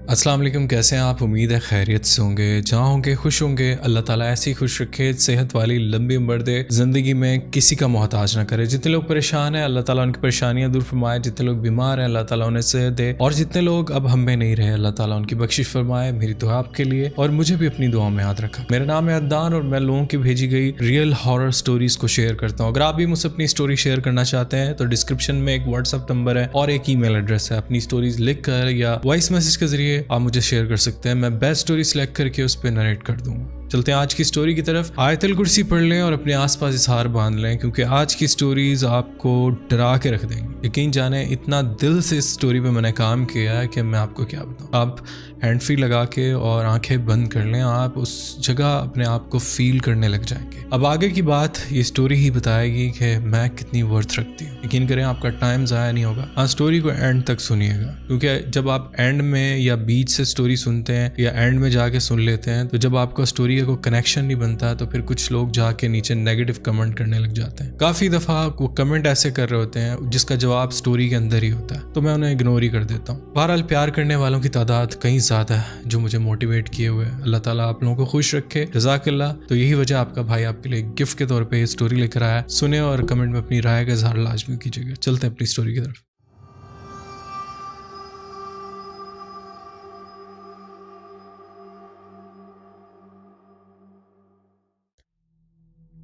अस्सलाम वालेकुम, कैसे हैं आप? उम्मीद है खैरियत से होंगे, जहाँ होंगे खुश होंगे। अल्लाह ताला ऐसी खुश रखे, सेहत वाली लंबी उम्र दे, ज़िंदगी में किसी का मोहताज ना करे। जितने लोग परेशान हैं अल्लाह ताला उनकी परेशानियां दूर फरमाए, जितने लोग बीमार हैं अल्लाह ताला उन्हें सेहत दे, और जितने लोग अब हम में नहीं रहे अल्लाह ताला उनकी बख्शिश फरमाए। मेरी दुआ आपके लिए, और मुझे भी अपनी दुआ में याद रखा। मेरा नाम है अदनान और मैं लोगों की भेजी गई रियल हॉरर स्टोरीज को शेयर करता हूँ। अगर आप भी मुझसे अपनी स्टोरी शेयर करना चाहते हैं तो डिस्क्रिप्शन में एक व्हाट्सअप नंबर है और एक ईमेल एड्रेस है। अपनी स्टोरीज लिख कर या वॉइस मैसेज के जरिए आप मुझे शेयर कर सकते हैं। मैं बेस्ट स्टोरी सिलेक्ट करके उस पर नरेट कर दूंगा। चलते हैं आज की स्टोरी की तरफ। आयतल कुर्सी पढ़ लें और अपने आसपास इजहार बांध लें, क्योंकि आज की स्टोरीज आपको डरा के रख देंगी। यकीन जाने इतना दिल से इस स्टोरी पे मैंने काम किया है कि मैं आपको क्या बताऊं। आप हैंड फ्री लगा के और आंखें बंद कर लें, आप उस जगह अपने आप को फील करने लग जाएंगे। अब आगे की बात ये स्टोरी ही बताएगी कि मैं कितनी वर्थ रखती हूँ। यकीन करें आपका टाइम ज़ाया नहीं होगा। हाँ, स्टोरी को एंड तक सुनिएगा, क्योंकि जब आप एंड में या बीच से स्टोरी सुनते हैं या एंड में जाके सुन लेते हैं तो जब आपको स्टोरी का कोई कनेक्शन नहीं बनता तो फिर कुछ लोग जाके नीचे नेगेटिव कमेंट करने लग जाते हैं। काफ़ी दफ़ा वो कमेंट ऐसे कर रहे होते हैं जिसका जवाब स्टोरी के अंदर ही होता है, तो मैं उन्हें इग्नोर ही कर देता हूँ। बहरहाल प्यार करने वालों की तादाद कहीं ज़्यादा है जो मुझे मोटिवेट किए हुए है। अल्लाह ताला आप लोगों को खुश रखे, जज़ाकल्लाह। तो यही वजह आपका भाई आपके लिए गिफ्ट के तौर पे ये स्टोरी लेकर आया। सुने और कमेंट में अपनी राय का इजहार लाजमी कीजिएगा। चलते हैं अपनी स्टोरी की तरफ।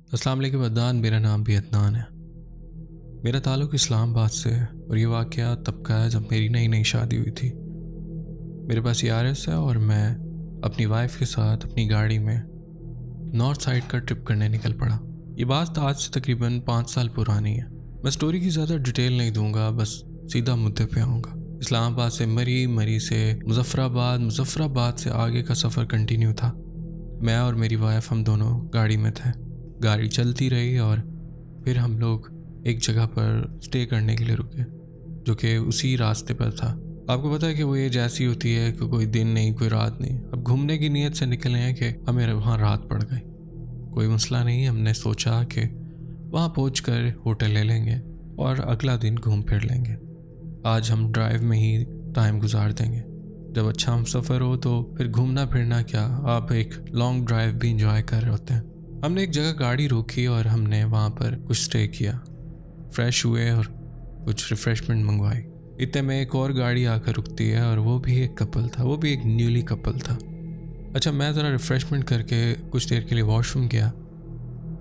अस्सलाम वालेकुम अदनान, मेरा नाम भी अदनान है। मेरा ताल्लुक़ इस्लामाबाद से है और ये वाक़या तब का है जब मेरी नई नई शादी हुई थी। मेरे पास यारस है और मैं अपनी वाइफ के साथ अपनी गाड़ी में नॉर्थ साइड का ट्रिप करने निकल पड़ा। ये बात आज से तकरीबन 5 साल पुरानी है। मैं स्टोरी की ज़्यादा डिटेल नहीं दूंगा, बस सीधा मुद्दे पे आऊँगा। इस्लामाबाद से मरी से मुजफ्फराबाद से आगे का सफ़र कंटिन्यू था। मैं और मेरी वाइफ हम दोनों गाड़ी में थे। गाड़ी चलती रही और फिर हम लोग एक जगह पर स्टे करने के लिए रुके, जो कि उसी रास्ते पर था। आपको पता है कि वो ये जैसी होती है कि कोई दिन नहीं कोई रात नहीं। अब घूमने की नीयत से निकले हैं कि हमें वहाँ रात पड़ गई। कोई मसला नहीं, हमने सोचा कि वहाँ पहुँचकर होटल ले लेंगे और अगला दिन घूम फिर लेंगे। आज हम ड्राइव में ही टाइम गुजार देंगे। जब अच्छा हम सफ़र हो तो फिर घूमना फिरना क्या, आप एक लॉन्ग ड्राइव भी इंजॉय कर रहे होते हैं। हमने एक जगह गाड़ी रोकी और हमने वहाँ पर कुछ स्टे किया, फ्रेश हुए और कुछ रिफ़्रेशमेंट मंगवाई। इतने में एक और गाड़ी आकर रुकती है और वो भी एक कपल था, वो भी एक न्यूली कपल था। अच्छा, मैं ज़रा रिफ़्रेशमेंट करके कुछ देर के लिए वॉशरूम गया।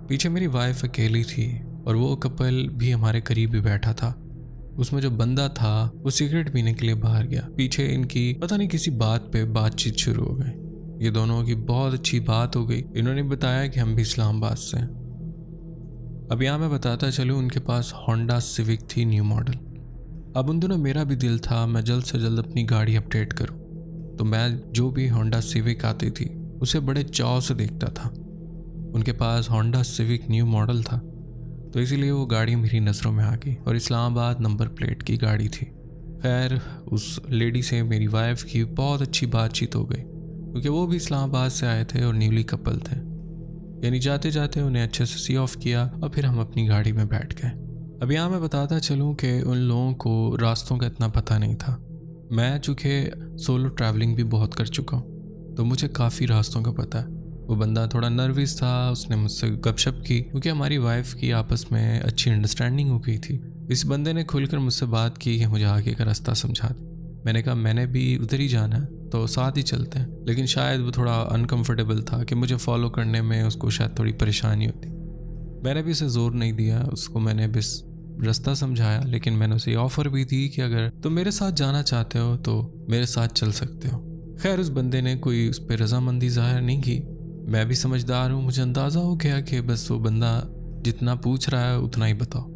पीछे मेरी वाइफ अकेली थी और वो कपल भी हमारे करीब ही बैठा था। उसमें जो बंदा था वो सिगरेट पीने के लिए बाहर गया। पीछे इनकी पता नहीं किसी बात पे बातचीत शुरू हो गई। ये दोनों की बहुत अच्छी बात हो गई। इन्होंने बताया कि हम भी इस्लामाबाद से हैं। अब यहाँ मैं बताता चलूँ, उनके पास होंडा सिविक थी, न्यू मॉडल। अब उन दोनों मेरा भी दिल था मैं जल्द से जल्द अपनी गाड़ी अपडेट करूँ, तो मैं जो भी होंडा सिविक आती थी उसे बड़े चाव से देखता था। उनके पास होंडा सिविक न्यू मॉडल था, तो इसीलिए वो गाड़ी मेरी नज़रों में आ गई और इस्लामाबाद नंबर प्लेट की गाड़ी थी। खैर, उस लेडी से मेरी वाइफ की बहुत अच्छी बातचीत हो गई, क्योंकि वो भी इस्लामाबाद से आए थे और न्यूली कपल थे। यानी जाते जाते उन्हें अच्छे से सी ऑफ किया और फिर हम अपनी गाड़ी में बैठ गए। अब यहाँ मैं बताता चलूँ कि उन लोगों को रास्तों का इतना पता नहीं था। मैं चूँकि सोलो ट्रैवलिंग भी बहुत कर चुका हूँ तो मुझे काफ़ी रास्तों का पता है। वो बंदा थोड़ा नर्वस था, उसने मुझसे गपशप की क्योंकि हमारी वाइफ की आपस में अच्छी अंडरस्टैंडिंग हो गई थी। इस बंदे ने खुलकर मुझसे बात की कि मुझे आगे का रास्ता समझा दे। मैंने कहा मैंने भी उधर ही जाना है तो साथ ही चलते हैं, लेकिन शायद वो थोड़ा अनकंफर्टेबल था कि मुझे फॉलो करने में उसको शायद थोड़ी परेशानी होती। मैंने भी उसे ज़ोर नहीं दिया, उसको मैंने बस रास्ता समझाया, लेकिन मैंने उसे ऑफ़र भी दी कि अगर तुम मेरे साथ जाना चाहते हो तो मेरे साथ चल सकते हो। खैर, उस बंदे ने कोई उस पर रजामंदी ज़ाहिर नहीं की। मैं भी समझदार हूँ, मुझे अंदाज़ा हो गया कि बस वो बंदा जितना पूछ रहा है उतना ही बताओ।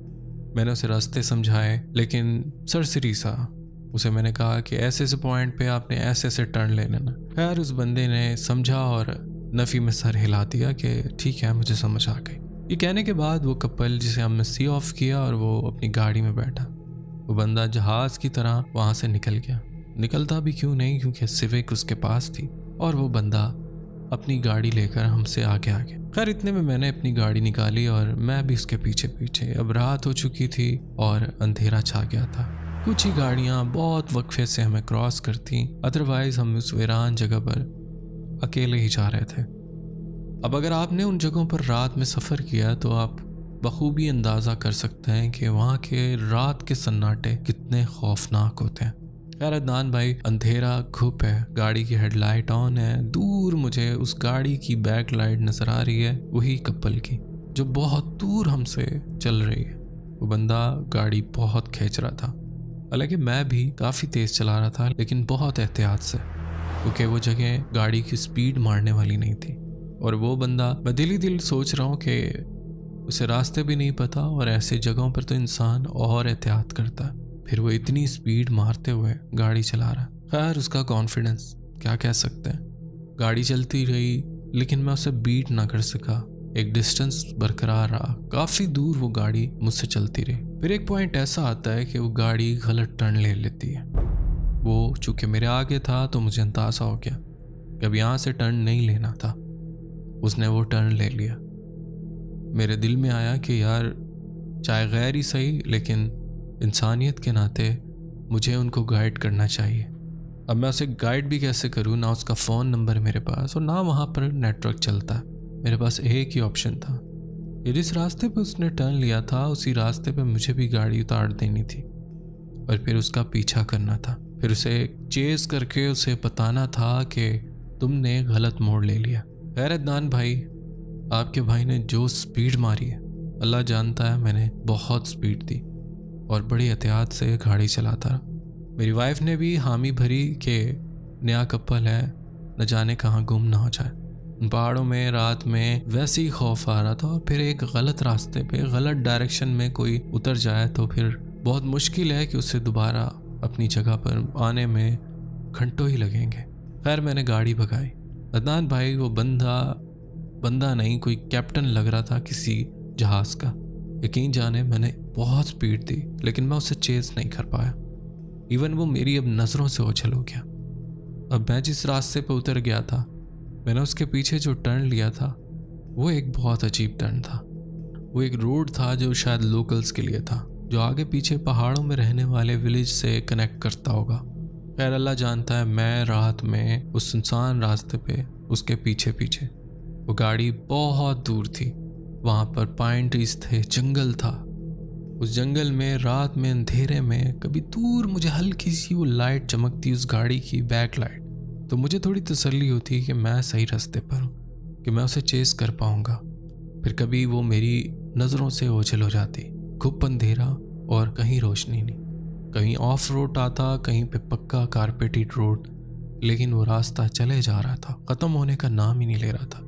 मैंने उसे रास्ते समझाए, लेकिन सरसरी सा उसे मैंने कहा कि ऐसे ऐसे पॉइंट पे आपने ऐसे ऐसे टर्न ले लेना। खैर, उस बंदे ने समझा और नफ़ी में सर हिला दिया कि ठीक है, मुझे समझ आ गई। ये कहने के बाद वो कपल जिसे हमने सी ऑफ किया और वो अपनी गाड़ी में बैठा। वो बंदा जहाज़ की तरह वहाँ से निकल गया। निकलता भी क्यों नहीं, क्योंकि सिविक उसके पास थी और वो बंदा अपनी गाड़ी लेकर हमसे आगे आ गया। खैर, इतने में मैंने अपनी गाड़ी निकाली और मैं भी उसके पीछे पीछे। अब रात हो चुकी थी और अंधेरा छा गया था। कुछ ही गाड़ियाँ बहुत वक्फे से हमें क्रॉस करती, अदरवाइज हम उस वीरान जगह पर अकेले ही जा रहे थे। अब अगर आपने उन जगहों पर रात में सफ़र किया तो आप बखूबी अंदाज़ा कर सकते हैं कि वहाँ के रात के सन्नाटे कितने खौफनाक होते हैं। खैर अदनान भाई, अंधेरा घुप है, गाड़ी की हेडलाइट ऑन है, दूर मुझे उस गाड़ी की बैक लाइट नज़र आ रही है, वही कपल की जो बहुत दूर हमसे चल रही है। वो बंदा गाड़ी बहुत खींच रहा था, हालांकि मैं भी काफ़ी तेज़ चला रहा था, लेकिन बहुत एहतियात से, क्योंकि वो जगह गाड़ी की स्पीड मारने वाली नहीं थी। और वो बंदा, मैं दिल ही दिल सोच रहा हूँ कि उसे रास्ते भी नहीं पता, और ऐसे जगहों पर तो इंसान और एहतियात करता है, फिर वो इतनी स्पीड मारते हुए गाड़ी चला रहा। खैर उसका कॉन्फिडेंस क्या कह सकते हैं। गाड़ी चलती रही, लेकिन मैं उसे बीट ना कर सका। एक डिस्टेंस बरकरार रहा, काफ़ी दूर वो गाड़ी मुझसे चलती रही। फिर एक पॉइंट ऐसा आता है कि वो गाड़ी गलत टर्न ले लेती है। वो चूँकि मेरे आगे था तो मुझे अंदाज़ा हो गया कि अब यहाँ से टर्न नहीं लेना था। उसने वो टर्न ले लिया। मेरे दिल में आया कि यार चाहे गैर ही सही, लेकिन इंसानियत के नाते मुझे उनको गाइड करना चाहिए। अब मैं उसे गाइड भी कैसे करूँ, ना उसका फ़ोन नंबर मेरे पास और ना वहाँ पर नेटवर्क चलता है। मेरे पास एक ही ऑप्शन था, ये जिस रास्ते पे उसने टर्न लिया था उसी रास्ते पे मुझे भी गाड़ी उतार देनी थी और फिर उसका पीछा करना था। फिर उसे चेस करके उसे बताना था कि तुमने गलत मोड़ ले लिया। खैर अदनान भाई, आपके भाई ने जो स्पीड मारी है, अल्लाह जानता है मैंने बहुत स्पीड दी और बड़ी एहतियात से गाड़ी चलाता रहा। मेरी वाइफ ने भी हामी भरी कि नया कपल है, न जाने कहाँ गुम ना हो जाए। उन पहाड़ों में रात में वैसे ही खौफ आ रहा था, और फिर एक गलत रास्ते पे गलत डायरेक्शन में कोई उतर जाए तो फिर बहुत मुश्किल है कि उसे दोबारा अपनी जगह पर आने में घंटों ही लगेंगे। खैर मैंने गाड़ी भगाई। अदनान भाई, वो बंदा नहीं, कोई कैप्टन लग रहा था किसी जहाज का। यकीन जाने मैंने बहुत स्पीड दी, लेकिन मैं उसे चेस नहीं कर पाया। इवन वो मेरी अब नज़रों से ओझल हो गया। अब मैं जिस रास्ते पर उतर गया था, मैंने उसके पीछे जो टर्न लिया था वो एक बहुत अजीब टर्न था। वो एक रोड था जो शायद लोकल्स के लिए था, जो आगे पीछे पहाड़ों में रहने वाले विलेज से कनेक्ट करता होगा। खैर अल्लाह जानता है, मैं रात में उस सुनसान रास्ते पे उसके पीछे पीछे, वो गाड़ी बहुत दूर थी, वहाँ पर पाइन ट्रीज थे, जंगल था। उस जंगल में रात में अंधेरे में कभी दूर मुझे हल्की सी वो लाइट चमकती, उस गाड़ी की बैक लाइट, तो मुझे थोड़ी तसल्ली होती कि मैं सही रास्ते पर हूँ, कि मैं उसे चेस कर पाऊँगा। फिर कभी वो मेरी नज़रों से ओझल हो जाती, खूब अंधेरा और कहीं रोशनी नहीं, कहीं ऑफ रोड आता, कहीं पे पक्का कारपेटेड रोड, लेकिन वो रास्ता चले जा रहा था, ख़त्म होने का नाम ही नहीं ले रहा था।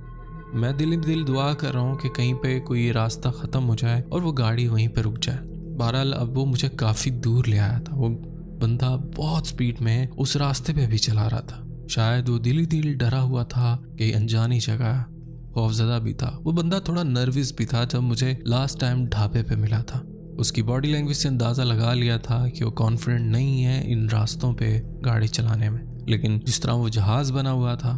मैं दिल ही दिल दुआ कर रहा हूँ कि कहीं पे कोई ये रास्ता ख़त्म हो जाए और वो गाड़ी वहीं पे रुक जाए। बहरहाल अब वो मुझे काफ़ी दूर ले आया था। वो बंदा बहुत स्पीड में उस रास्ते पे भी चला रहा था। शायद वो दिल ही दिल डरा हुआ था कि अनजानी जगह, खौफजदा भी था। वो बंदा थोड़ा नर्वस भी था। जब मुझे लास्ट टाइम ढाबे पे मिला था, उसकी बॉडी लैंग्वेज से अंदाज़ा लगा लिया था कि वो कॉन्फिडेंट नहीं है इन रास्तों पे गाड़ी चलाने में, लेकिन जिस तरह वो जहाज़ बना हुआ था,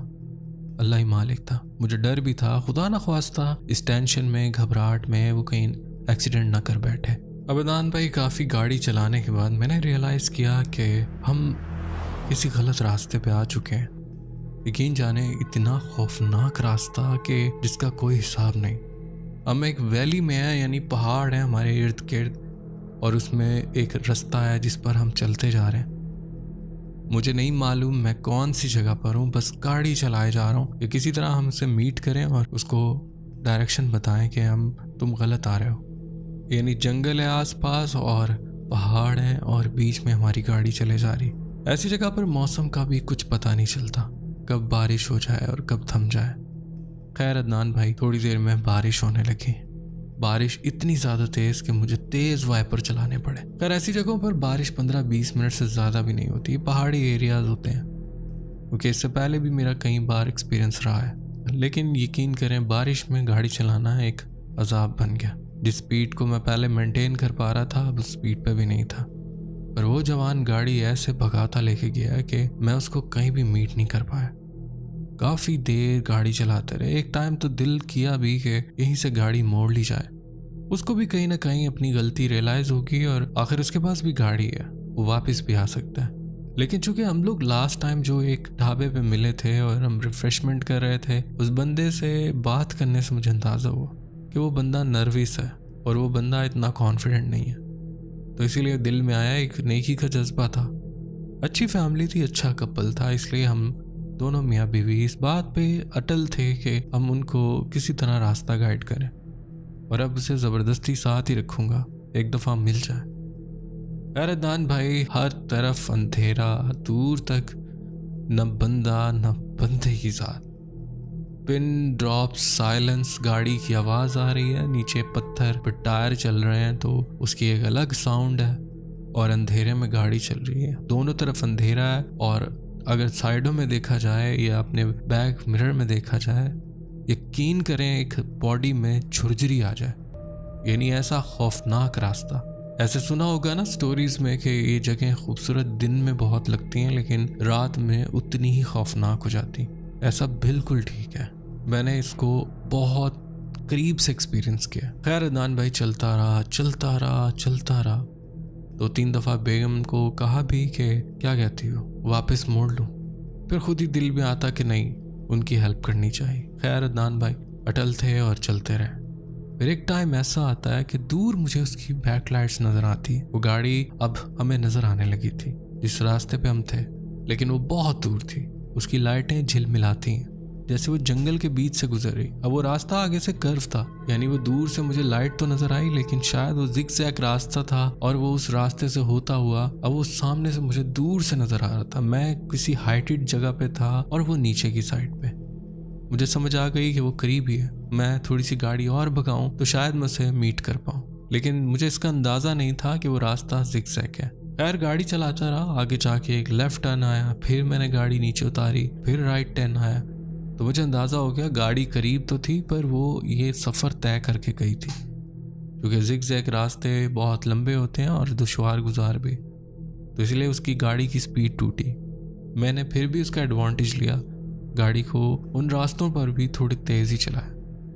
अल्लाह ही मालिक था। मुझे डर भी था, खुदा ना ख्वास्ता इस टेंशन में, घबराहट में वो कहीं एक्सीडेंट ना कर बैठे। अब अदनान भाई, काफ़ी गाड़ी चलाने के बाद मैंने रियलाइज़ किया कि हम किसी गलत रास्ते पे आ चुके हैं। यकीन जाने इतना खौफनाक रास्ता कि जिसका कोई हिसाब नहीं। हम एक वैली में हैं, यानी पहाड़ है हमारे इर्द गिर्द, और उसमें एक रास्ता है जिस पर हम चलते जा रहे हैं। मुझे नहीं मालूम मैं कौन सी जगह पर हूँ, बस गाड़ी चलाए जा रहा हूँ कि किसी तरह हम उसे मीट करें और उसको डायरेक्शन बताएं कि तुम गलत आ रहे हो। यानी जंगल है आसपास और पहाड़ हैं और बीच में हमारी गाड़ी चले जा रही। ऐसी जगह पर मौसम का भी कुछ पता नहीं चलता, कब बारिश हो जाए और कब थम जाए। खैर अदनान भाई, थोड़ी देर में बारिश होने लगी। बारिश इतनी ज़्यादा तेज़ कि मुझे तेज़ वाइपर चलाने पड़े। खैर ऐसी जगहों पर बारिश 15-20 मिनट से ज़्यादा भी नहीं होती, पहाड़ी एरियाज होते हैं, क्योंकि इससे पहले भी मेरा कई बार एक्सपीरियंस रहा है। लेकिन यकीन करें, बारिश में गाड़ी चलाना एक अजाब बन गया। जिस स्पीड को मैं पहले मेंटेन कर पा रहा था, अब उस स्पीड पे भी नहीं था। पर वो जवान गाड़ी ऐसे भगाता लेके गया कि मैं उसको कहीं भी मीट नहीं कर पाया। काफ़ी देर गाड़ी चलाते रहे। एक टाइम तो दिल किया भी कि यहीं से गाड़ी मोड़ ली जाए। उसको भी कहीं ना कहीं अपनी गलती रियलाइज़ होगी और आखिर उसके पास भी गाड़ी है, वो वापस भी आ सकता है। लेकिन चूंकि हम लोग लास्ट टाइम जो एक ढाबे पे मिले थे और हम रिफ्रेशमेंट कर रहे थे, उस बंदे से बात करने से मुझे अंदाज़ा हुआ कि वो बंदा नर्वस है और वो बंदा इतना कॉन्फिडेंट नहीं है। तो इसीलिए दिल में आया, एक नेकी का जज्बा था। अच्छी फैमिली थी, अच्छा कपल था, इसलिए हम दोनों मियाँ बीवी इस बात पे अटल थे कि हम उनको किसी तरह रास्ता गाइड करें और अब उसे ज़बरदस्ती साथ ही रखूँगा, एक दफ़ा मिल जाए। यार अदनान भाई, हर तरफ अंधेरा, दूर तक न बंदा न बंदे की जात। पिन ड्रॉप साइलेंस, गाड़ी की आवाज़ आ रही है, नीचे पत्थर पर टायर चल रहे हैं तो उसकी एक अलग साउंड है, और अंधेरे में गाड़ी चल रही है, दोनों तरफ अंधेरा है। और अगर साइडों में देखा जाए या अपने बैक मिरर में देखा जाए, यकीन करें एक बॉडी में झुरझुरी आ जाए, यानी ऐसा खौफनाक रास्ता। ऐसे सुना होगा ना स्टोरीज में कि ये जगह खूबसूरत दिन में बहुत लगती हैं लेकिन रात में उतनी ही खौफनाक हो जाती। ऐसा बिल्कुल ठीक है, मैंने इसको बहुत करीब से एक्सपीरियंस किया। खैर अदनान भाई चलता रहा चलता रहा चलता रहा। 2-3 दफ़ा बेगम को कहा भी कि क्या कहती हो, वापस मोड़ लूँ। फिर खुद ही दिल में आता कि नहीं, उनकी हेल्प करनी चाहिए। खैर अदनान भाई अटल थे और चलते रहे। फिर एक टाइम ऐसा आता है कि दूर मुझे उसकी बैक लाइट्स नज़र आती है। वो गाड़ी अब हमें नज़र आने लगी थी जिस रास्ते पे हम थे, लेकिन वो बहुत दूर थी। उसकी लाइटें झिलमिलाती हैं जैसे वो जंगल के बीच से गुजर रही। अब वो रास्ता आगे से कर्व था, यानी वो दूर से मुझे लाइट तो नजर आई लेकिन शायद वो जिगजैग रास्ता था और वो उस रास्ते से होता हुआ अब वो सामने से मुझे दूर से नजर आ रहा था। मैं किसी हाइटेड जगह पे था और वो नीचे की साइड पे। मुझे समझ आ गई कि वो करीब ही है। मैं थोड़ी सी गाड़ी और भगाऊं तो शायद मैं उसे मीट कर पाऊं, लेकिन मुझे इसका अंदाजा नहीं था कि वो रास्ता जिगजैग है। खैर गाड़ी चलाता रहा, आगे जाके एक लेफ्ट टर्न आया, फिर मैंने गाड़ी नीचे उतारी, फिर राइट टर्न आया, तो मुझे अंदाजा हो गया गाड़ी करीब तो थी पर वो ये सफ़र तय करके गई थी, क्योंकि जिगजैग रास्ते बहुत लंबे होते हैं और दुश्वार गुजार भी, तो इसलिए उसकी गाड़ी की स्पीड टूटी। मैंने फिर भी उसका एडवांटेज लिया, गाड़ी को उन रास्तों पर भी थोड़ी तेज़ी चलाया।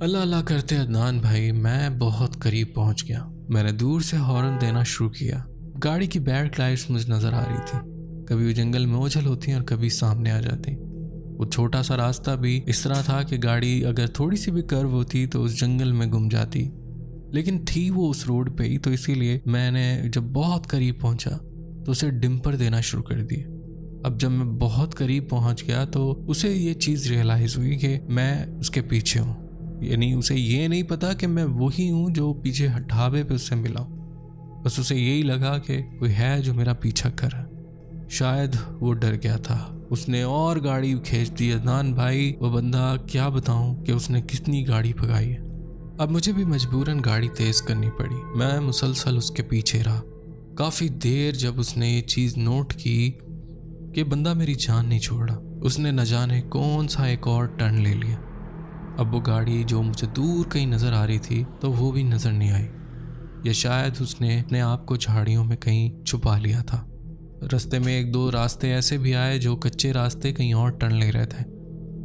अल्लाह अल्लाह करते अदनान भाई मैं बहुत करीब पहुंच गया। मैंने दूर से हॉर्न देना शुरू किया। गाड़ी की बैक लाइट्स मुझे नज़र आ रही थी, कभी वो जंगल में ओझल होती हैं और कभी सामने आ जाती। वो छोटा सा रास्ता भी इस तरह था कि गाड़ी अगर थोड़ी सी भी कर्व होती तो उस जंगल में गुम जाती, लेकिन थी वो उस रोड पे ही, तो इसीलिए मैंने जब बहुत करीब पहुंचा तो उसे डिम्पर देना शुरू कर दिया। अब जब मैं बहुत करीब पहुंच गया तो उसे ये चीज़ रियलाइज़ हुई कि मैं उसके पीछे हूँ, यानी उसे ये नहीं पता कि मैं वही हूँ जो पीछे ढाबे पे उससे मिला हूँ। बस उसे यही लगा कि कोई है जो मेरा पीछा कर रहा है। शायद वो डर गया था, उसने और गाड़ी खींच दी। अदनान भाई वो बंदा क्या बताऊं कि उसने कितनी गाड़ी भगाई है। अब मुझे भी मजबूरन गाड़ी तेज करनी पड़ी। मैं मुसलसल उसके पीछे रहा काफ़ी देर। जब उसने ये चीज़ नोट की कि बंदा मेरी जान नहीं छोड़ रहा, उसने न जाने कौन सा एक और टर्न ले लिया। अब वो गाड़ी जो मुझे दूर कहीं नज़र आ रही थी तो वो भी नज़र नहीं आई, या शायद उसने अपने आप को झाड़ियों में कहीं छुपा लिया था। रास्ते में 1-2 रास्ते ऐसे भी आए जो कच्चे रास्ते कहीं और टर्न ले रहे थे।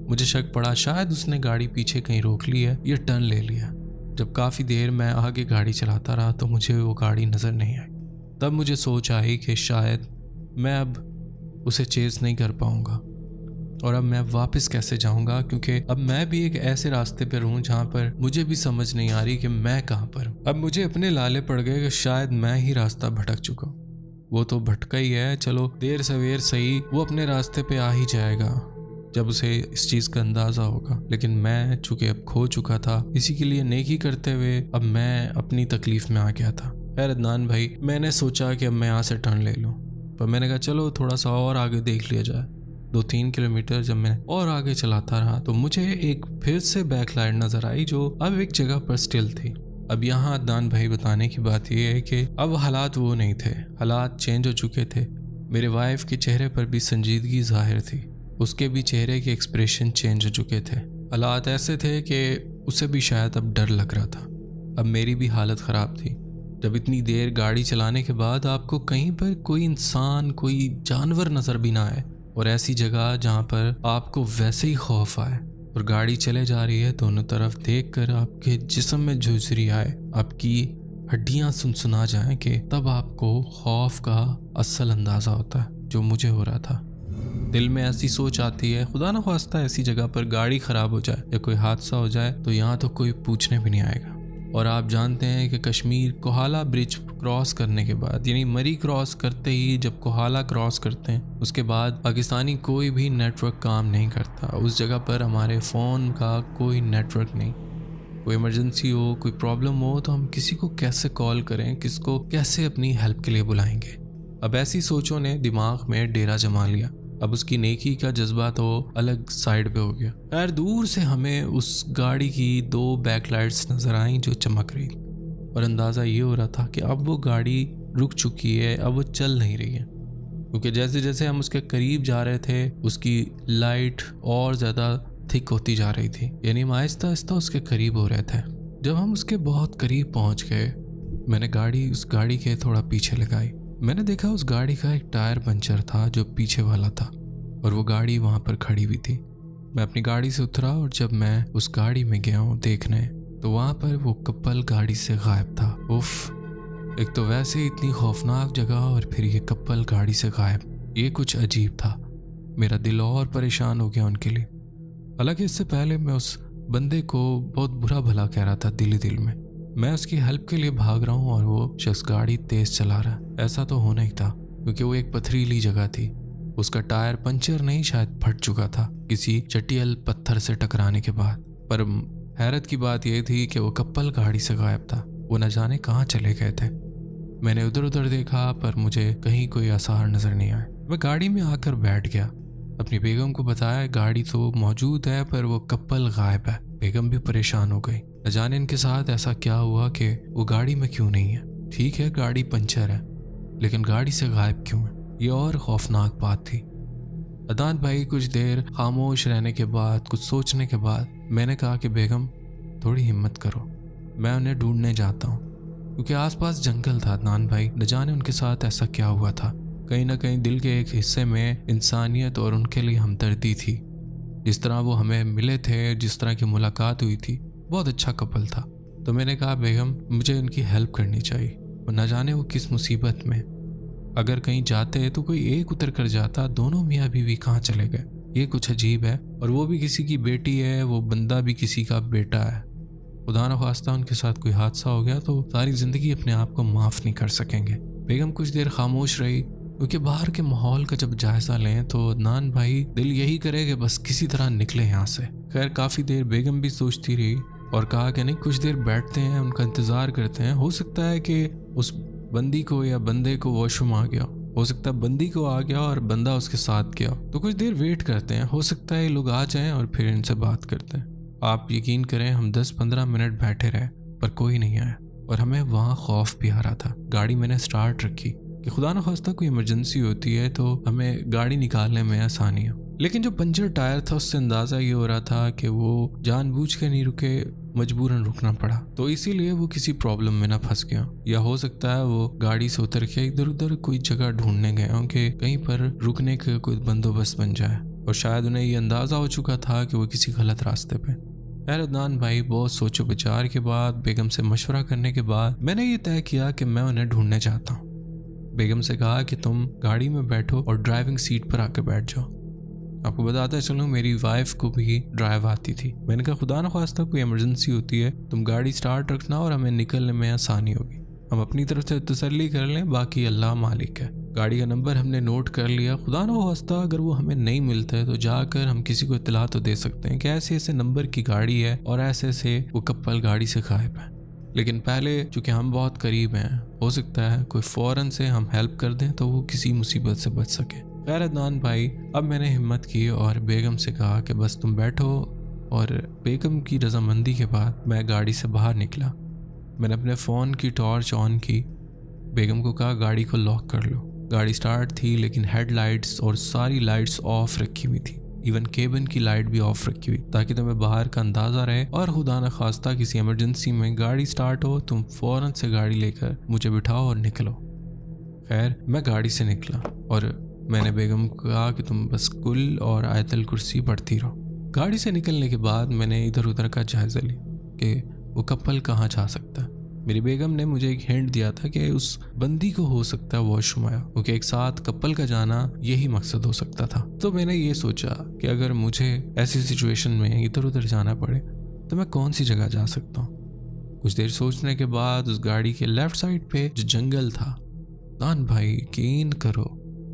मुझे शक पड़ा शायद उसने गाड़ी पीछे कहीं रोक ली है या टर्न ले लिया। जब काफ़ी देर मैं आगे गाड़ी चलाता रहा तो मुझे वो गाड़ी नज़र नहीं आई। तब मुझे सोच आई कि शायद मैं अब उसे चेज़ नहीं कर पाऊंगा और अब मैं वापस कैसे जाऊंगा, क्योंकि अब मैं भी एक ऐसे रास्ते पर हूँ जहाँ पर मुझे भी समझ नहीं आ रही कि मैं कहाँ पर हूँ। अब मुझे अपने लाले पड़ गए कि शायद मैं ही रास्ता भटक चुका हूँ। वो तो भटका ही है, चलो देर सवेर सही वो अपने रास्ते पे आ ही जाएगा जब उसे इस चीज़ का अंदाज़ा होगा। लेकिन मैं चूँकि अब खो चुका था, इसी के लिए नेकी करते हुए अब मैं अपनी तकलीफ़ में आ गया था। खैर अदनान भाई मैंने सोचा कि अब मैं यहाँ से टर्न ले लूँ, पर मैंने कहा चलो थोड़ा सा और आगे देख लिया जाए। 2-3 किलोमीटर जब मैं और आगे चलाता रहा तो मुझे एक फिर से बैक लाइट नज़र आई जो अब एक जगह पर स्टिल थी। अब यहाँ अदनान भाई बताने की बात यह है कि अब हालात वो नहीं थे, हालात चेंज हो चुके थे। मेरे वाइफ के चेहरे पर भी संजीदगी जाहिर थी, उसके भी चेहरे के एक्सप्रेशन चेंज हो चुके थे। हालात ऐसे थे कि उसे भी शायद अब डर लग रहा था। अब मेरी भी हालत ख़राब थी। जब इतनी देर गाड़ी चलाने के बाद आपको कहीं पर कोई इंसान कोई जानवर नज़र भी ना आए और ऐसी जगह जहाँ पर आपको वैसे ही खौफ आए और गाड़ी चले जा रही है, दोनों तरफ देखकर आपके जिस्म में झुर्री आए, आपकी हड्डियां सुनसुना जाएं कि तब आपको खौफ का असल अंदाज़ा होता है, जो मुझे हो रहा था। दिल में ऐसी सोच आती है, खुदा न ख्वास्ता ऐसी जगह पर गाड़ी ख़राब हो जाए या कोई हादसा हो जाए तो यहाँ तो कोई पूछने भी नहीं आएगा। और आप जानते हैं कि कश्मीर कोहाला ब्रिज क्रॉस करने के बाद, यानी मरी क्रॉस करते ही जब कोहाला क्रॉस करते हैं, उसके बाद पाकिस्तानी कोई भी नेटवर्क काम नहीं करता। उस जगह पर हमारे फ़ोन का कोई नेटवर्क नहीं। कोई इमरजेंसी हो, कोई प्रॉब्लम हो तो हम किसी को कैसे कॉल करें, किसको कैसे अपनी हेल्प के लिए बुलाएंगे। अब ऐसी सोचों ने दिमाग में डेरा जमा लिया। अब उसकी नेकी का जज्बा तो अलग साइड पे हो गया। खैर दूर से हमें उस गाड़ी की 2 बैकलाइट्स नजर आई जो चमक रही, और अंदाज़ा ये हो रहा था कि अब वो गाड़ी रुक चुकी है, अब वो चल नहीं रही है, क्योंकि जैसे जैसे हम उसके करीब जा रहे थे उसकी लाइट और ज़्यादा थिक होती जा रही थी, यानी हम आहिस्ता आहिस्ता उसके करीब हो रहे थे। जब हम उसके बहुत करीब पहुंच गए, मैंने गाड़ी उस गाड़ी के थोड़ा पीछे लगाई। मैंने देखा उस गाड़ी का एक टायर पंचर था जो पीछे वाला था, और वो गाड़ी वहाँ पर खड़ी हुई थी। मैं अपनी गाड़ी से उतरा और जब मैं उस गाड़ी में गया हूँ देखने, तो वहाँ पर वो कपल गाड़ी से गायब था। उफ, एक तो वैसे ही इतनी खौफनाक जगह और फिर ये कपल गाड़ी से गायब, ये कुछ अजीब था। मेरा दिल और परेशान हो गया उनके लिए। हालांकि इससे पहले मैं उस बंदे को बहुत बुरा भला कह रहा था दिल ही दिल में। मैं उसकी हेल्प के लिए भाग रहा हूँ और वो शख्स गाड़ी तेज चला रहा है। ऐसा तो होना ही था, क्योंकि वो एक पथरीली जगह थी। उसका टायर पंचर नहीं, शायद फट चुका था किसी चटियल पत्थर से टकराने के बाद। पर हैरत की बात यह थी कि वो कपल गाड़ी से गायब था। वो न जाने कहाँ चले गए थे। मैंने उधर उधर देखा पर मुझे कहीं कोई आसार नजर नहीं आया। मैं गाड़ी में आकर बैठ गया। अपनी बेगम को बताया गाड़ी तो मौजूद है पर वो कपल गायब है। बेगम भी परेशान हो गई, न जाने इनके साथ ऐसा क्या हुआ कि वो गाड़ी में क्यों नहीं है। ठीक है गाड़ी पंचर है, लेकिन गाड़ी से गायब क्यों है, ये और खौफनाक बात थी। अदनान भाई कुछ देर खामोश रहने के बाद, कुछ सोचने के बाद मैंने कहा कि बेगम थोड़ी हिम्मत करो, मैं उन्हें ढूंढने जाता हूँ। क्योंकि आसपास जंगल था अदनान भाई, न जाने उनके साथ ऐसा क्या हुआ था। कहीं ना कहीं दिल के एक हिस्से में इंसानियत और उनके लिए हमदर्दी थी। जिस तरह वो हमें मिले थे, जिस तरह की मुलाकात हुई थी, बहुत अच्छा कपल था। तो मैंने कहा बेगम मुझे उनकी हेल्प करनी चाहिए, और न जाने वो किस मुसीबत में, अगर कहीं जाते तो कोई एक उतर कर जाता, दोनों मियाँ बीवी कहाँ चले गए, ये कुछ अजीब है। और वो भी किसी की बेटी है, वो बंदा भी किसी का बेटा है। खुदा न ख्वास्ता उनके साथ कोई हादसा हो गया तो सारी जिंदगी अपने आप को माफ नहीं कर सकेंगे। बेगम कुछ देर खामोश रही, क्योंकि बाहर के माहौल का जब जायजा लें तो अदनान भाई दिल यही करे कि बस किसी तरह निकले यहाँ से। खैर काफी देर बेगम भी सोचती रही और कहा कि नहीं कुछ देर बैठते हैं, उनका इंतजार करते हैं। हो सकता है कि उस बंदी को या बंदे को वॉशरूम आ गया, हो सकता है बंदी को आ गया और बंदा उसके साथ गया, तो कुछ देर वेट करते हैं, हो सकता है ये लोग आ जाएं और फिर इनसे बात करते हैं। आप यकीन करें हम 10-15 मिनट बैठे रहे पर कोई नहीं आया, और हमें वहाँ खौफ भी आ रहा था। गाड़ी मैंने स्टार्ट रखी कि खुदा न खास्ता कोई इमरजेंसी होती है तो हमें गाड़ी निकालने में आसानी हो। लेकिन जो पंचर टायर था उससे अंदाज़ा ये हो रहा था कि वो जानबूझ के नहीं रुके, मजबूरन रुकना पड़ा, तो इसीलिए वो किसी प्रॉब्लम में ना फंस गया। या हो सकता है वो गाड़ी से उतर के इधर उधर कोई जगह ढूंढने गए हों कि कहीं पर रुकने का कोई बंदोबस्त बन जाए, और शायद उन्हें ये अंदाज़ा हो चुका था कि वो किसी गलत रास्ते पे। अदनान भाई बहुत सोचो विचार के बाद, बेगम से मशवरा करने के बाद मैंने ये तय किया कि मैं उन्हें ढूंढने चाहता हूँ। बेगम से कहा कि तुम गाड़ी में बैठो और ड्राइविंग सीट पर आकर बैठ जाओ। आपको बताता चलूँ मेरी वाइफ को भी ड्राइव आती थी। मैंने कहा खुदा न ख्वास्ता कोई इमरजेंसी होती है तुम गाड़ी स्टार्ट रखना और हमें निकलने में आसानी होगी, हम अपनी तरफ से तसल्ली कर लें, बाकी अल्लाह मालिक है। गाड़ी का नंबर हमने नोट कर लिया। खुदा न ख्वास्ता अगर वो हमें नहीं मिलता है तो जाकर हम किसी को इत्तला तो दे सकते हैं कि ऐसे ऐसे नंबर की गाड़ी है और ऐसे ऐसे वो कपल गाड़ी से गायब है। लेकिन पहले चूंकि हम बहुत करीब हैं, हो सकता है कोई फ़ौरन से हम हेल्प कर दें तो वो किसी मुसीबत से बच सके। खैर अदनान भाई अब मैंने हिम्मत की और बेगम से कहा कि बस तुम बैठो, और बेगम की रजामंदी के बाद मैं गाड़ी से बाहर निकला। मैंने अपने फ़ोन की टॉर्च ऑन की, बेगम को कहा गाड़ी को लॉक कर लो। गाड़ी स्टार्ट थी लेकिन हेडलाइट्स और सारी लाइट्स ऑफ रखी हुई थी, इवन केबिन की लाइट भी ऑफ रखी हुई, ताकि तुम्हें बाहर का अंदाज़ा रहे और खुदा न खास्ता किसी इमरजेंसी में गाड़ी स्टार्ट हो तुम फ़ौरन से गाड़ी लेकर मुझे बिठाओ और निकलो। खैर मैं गाड़ी से निकला और मैंने बेगम को कहा कि तुम बस कुल और आयतल कुर्सी पढ़ती रहो। गाड़ी से निकलने के बाद मैंने इधर उधर का जायज़ा लिया कि वो कपल कहाँ जा सकता है। मेरी बेगम ने मुझे एक हिंट दिया था कि उस बंदी को हो सकता है वॉशरूम आया, क्योंकि एक साथ कपल का जाना यही मकसद हो सकता था। तो मैंने ये सोचा कि अगर मुझे ऐसी सिचुएशन में इधर उधर जाना पड़े तो मैं कौन सी जगह जा सकता हूँ। कुछ देर सोचने के बाद उस गाड़ी के लेफ्ट साइड पे जो जंगल था, दान भाई यकीन करो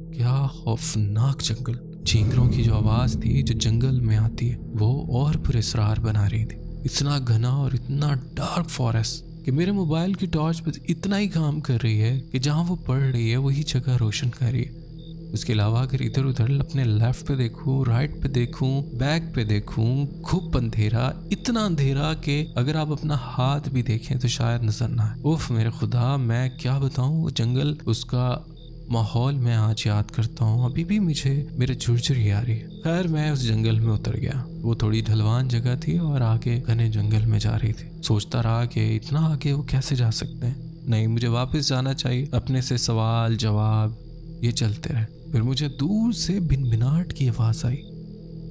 क्या खौफनाक जंगल, चींगरों की जो आवाज़ थी जो जंगल में आती है वो और पुरस्रार बना रही थी। इतना घना और इतना डार्क फॉरेस्ट कि मेरे मोबाइल की टॉर्च पर इतना ही काम कर रही है कि जहाँ वो पड़ रही है वही जगह रोशन कर रही है। उसके अलावा अगर इधर उधर अपने लेफ्ट पे देखूं, राइट पे देखूं, बैक पे देखूं, खूब अंधेरा, इतना अंधेरा कि अगर आप अपना हाथ भी देखें तो शायद नजर ना आए। उफ मेरे खुदा, मैं क्या बताऊं वो जंगल, उसका माहौल मैं आज याद करता हूँ अभी भी मुझे मेरे झुरझुरी आ रही है। खैर मैं उस जंगल में उतर गया। वो थोड़ी ढलवान जगह थी और आगे घने जंगल में जा रही थी। सोचता रहा कि इतना आगे वो कैसे जा सकते हैं, नहीं मुझे वापस जाना चाहिए। अपने से सवाल जवाब ये चलते रहे। फिर मुझे दूर से भिनभिनाहट की आवाज़ आई।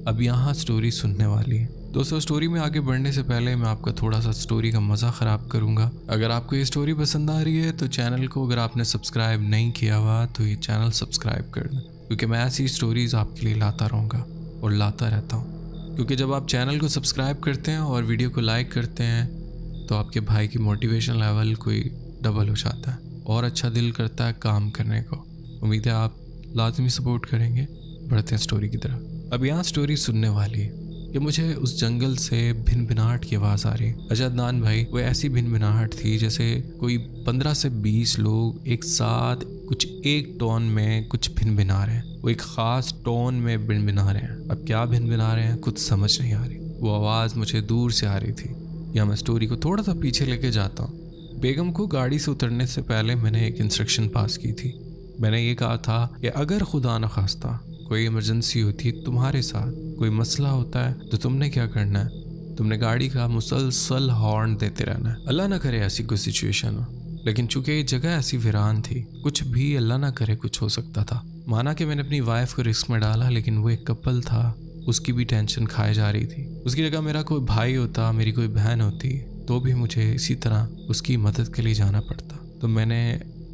अब यहाँ स्टोरी सुनने वाली है। दोस्तों स्टोरी में आगे बढ़ने से पहले मैं आपका थोड़ा सा स्टोरी का मज़ा ख़राब करूँगा। अगर आपको ये स्टोरी पसंद आ रही है तो चैनल को अगर आपने सब्सक्राइब नहीं किया हुआ तो ये चैनल सब्सक्राइब कर दें, क्योंकि मैं ऐसी स्टोरीज़ आपके लिए लाता रहूँगा और लाता रहता हूँ। क्योंकि जब आप चैनल को सब्सक्राइब करते हैं और वीडियो को लाइक करते हैं तो आपके भाई की मोटिवेशन लेवल कोई डबल हो जाता है और अच्छा दिल करता है काम करने को। उम्मीद है आप लाजमी सपोर्ट करेंगे। बढ़ते हैं स्टोरी की तरफ। अब यहाँ स्टोरी सुनने वाली है कि मुझे उस जंगल से भिनभिनाहट की आवाज़ आ रही। अजदनान भाई वो ऐसी भिनभिनाहट थी जैसे कोई 15 से 20 लोग एक साथ कुछ एक टोन में कुछ भिनभिना रहे हैं। वो एक ख़ास टोन में भिनभिना रहे हैं। अब क्या भिनभिना रहे हैं कुछ समझ नहीं आ रही। वो आवाज़ मुझे दूर से आ रही थी। या मैं स्टोरी को थोड़ा सा पीछे लेके जाता हूँ। बेगम को गाड़ी से उतरने से पहले मैंने एक इंस्ट्रक्शन पास की थी। मैंने ये कहा था कि अगर खुदा न खास्ता कोई इमरजेंसी होती है तुम्हारे साथ, कोई मसला होता है तो तुमने क्या करना है, तुमने गाड़ी का मुसलसल हॉर्न देते रहना है। अल्लाह ना करे ऐसी कोई सिचुएशन हो, लेकिन चूंकि ये जगह ऐसी वीरान थी, कुछ भी अल्लाह ना करे कुछ हो सकता था। माना कि मैंने अपनी वाइफ को रिस्क में डाला, लेकिन वो एक कपल था, उसकी भी टेंशन खाए जा रही थी। उसकी जगह मेरा कोई भाई होता, मेरी कोई बहन होती तो भी मुझे इसी तरह उसकी मदद के लिए जाना पड़ता। तो मैंने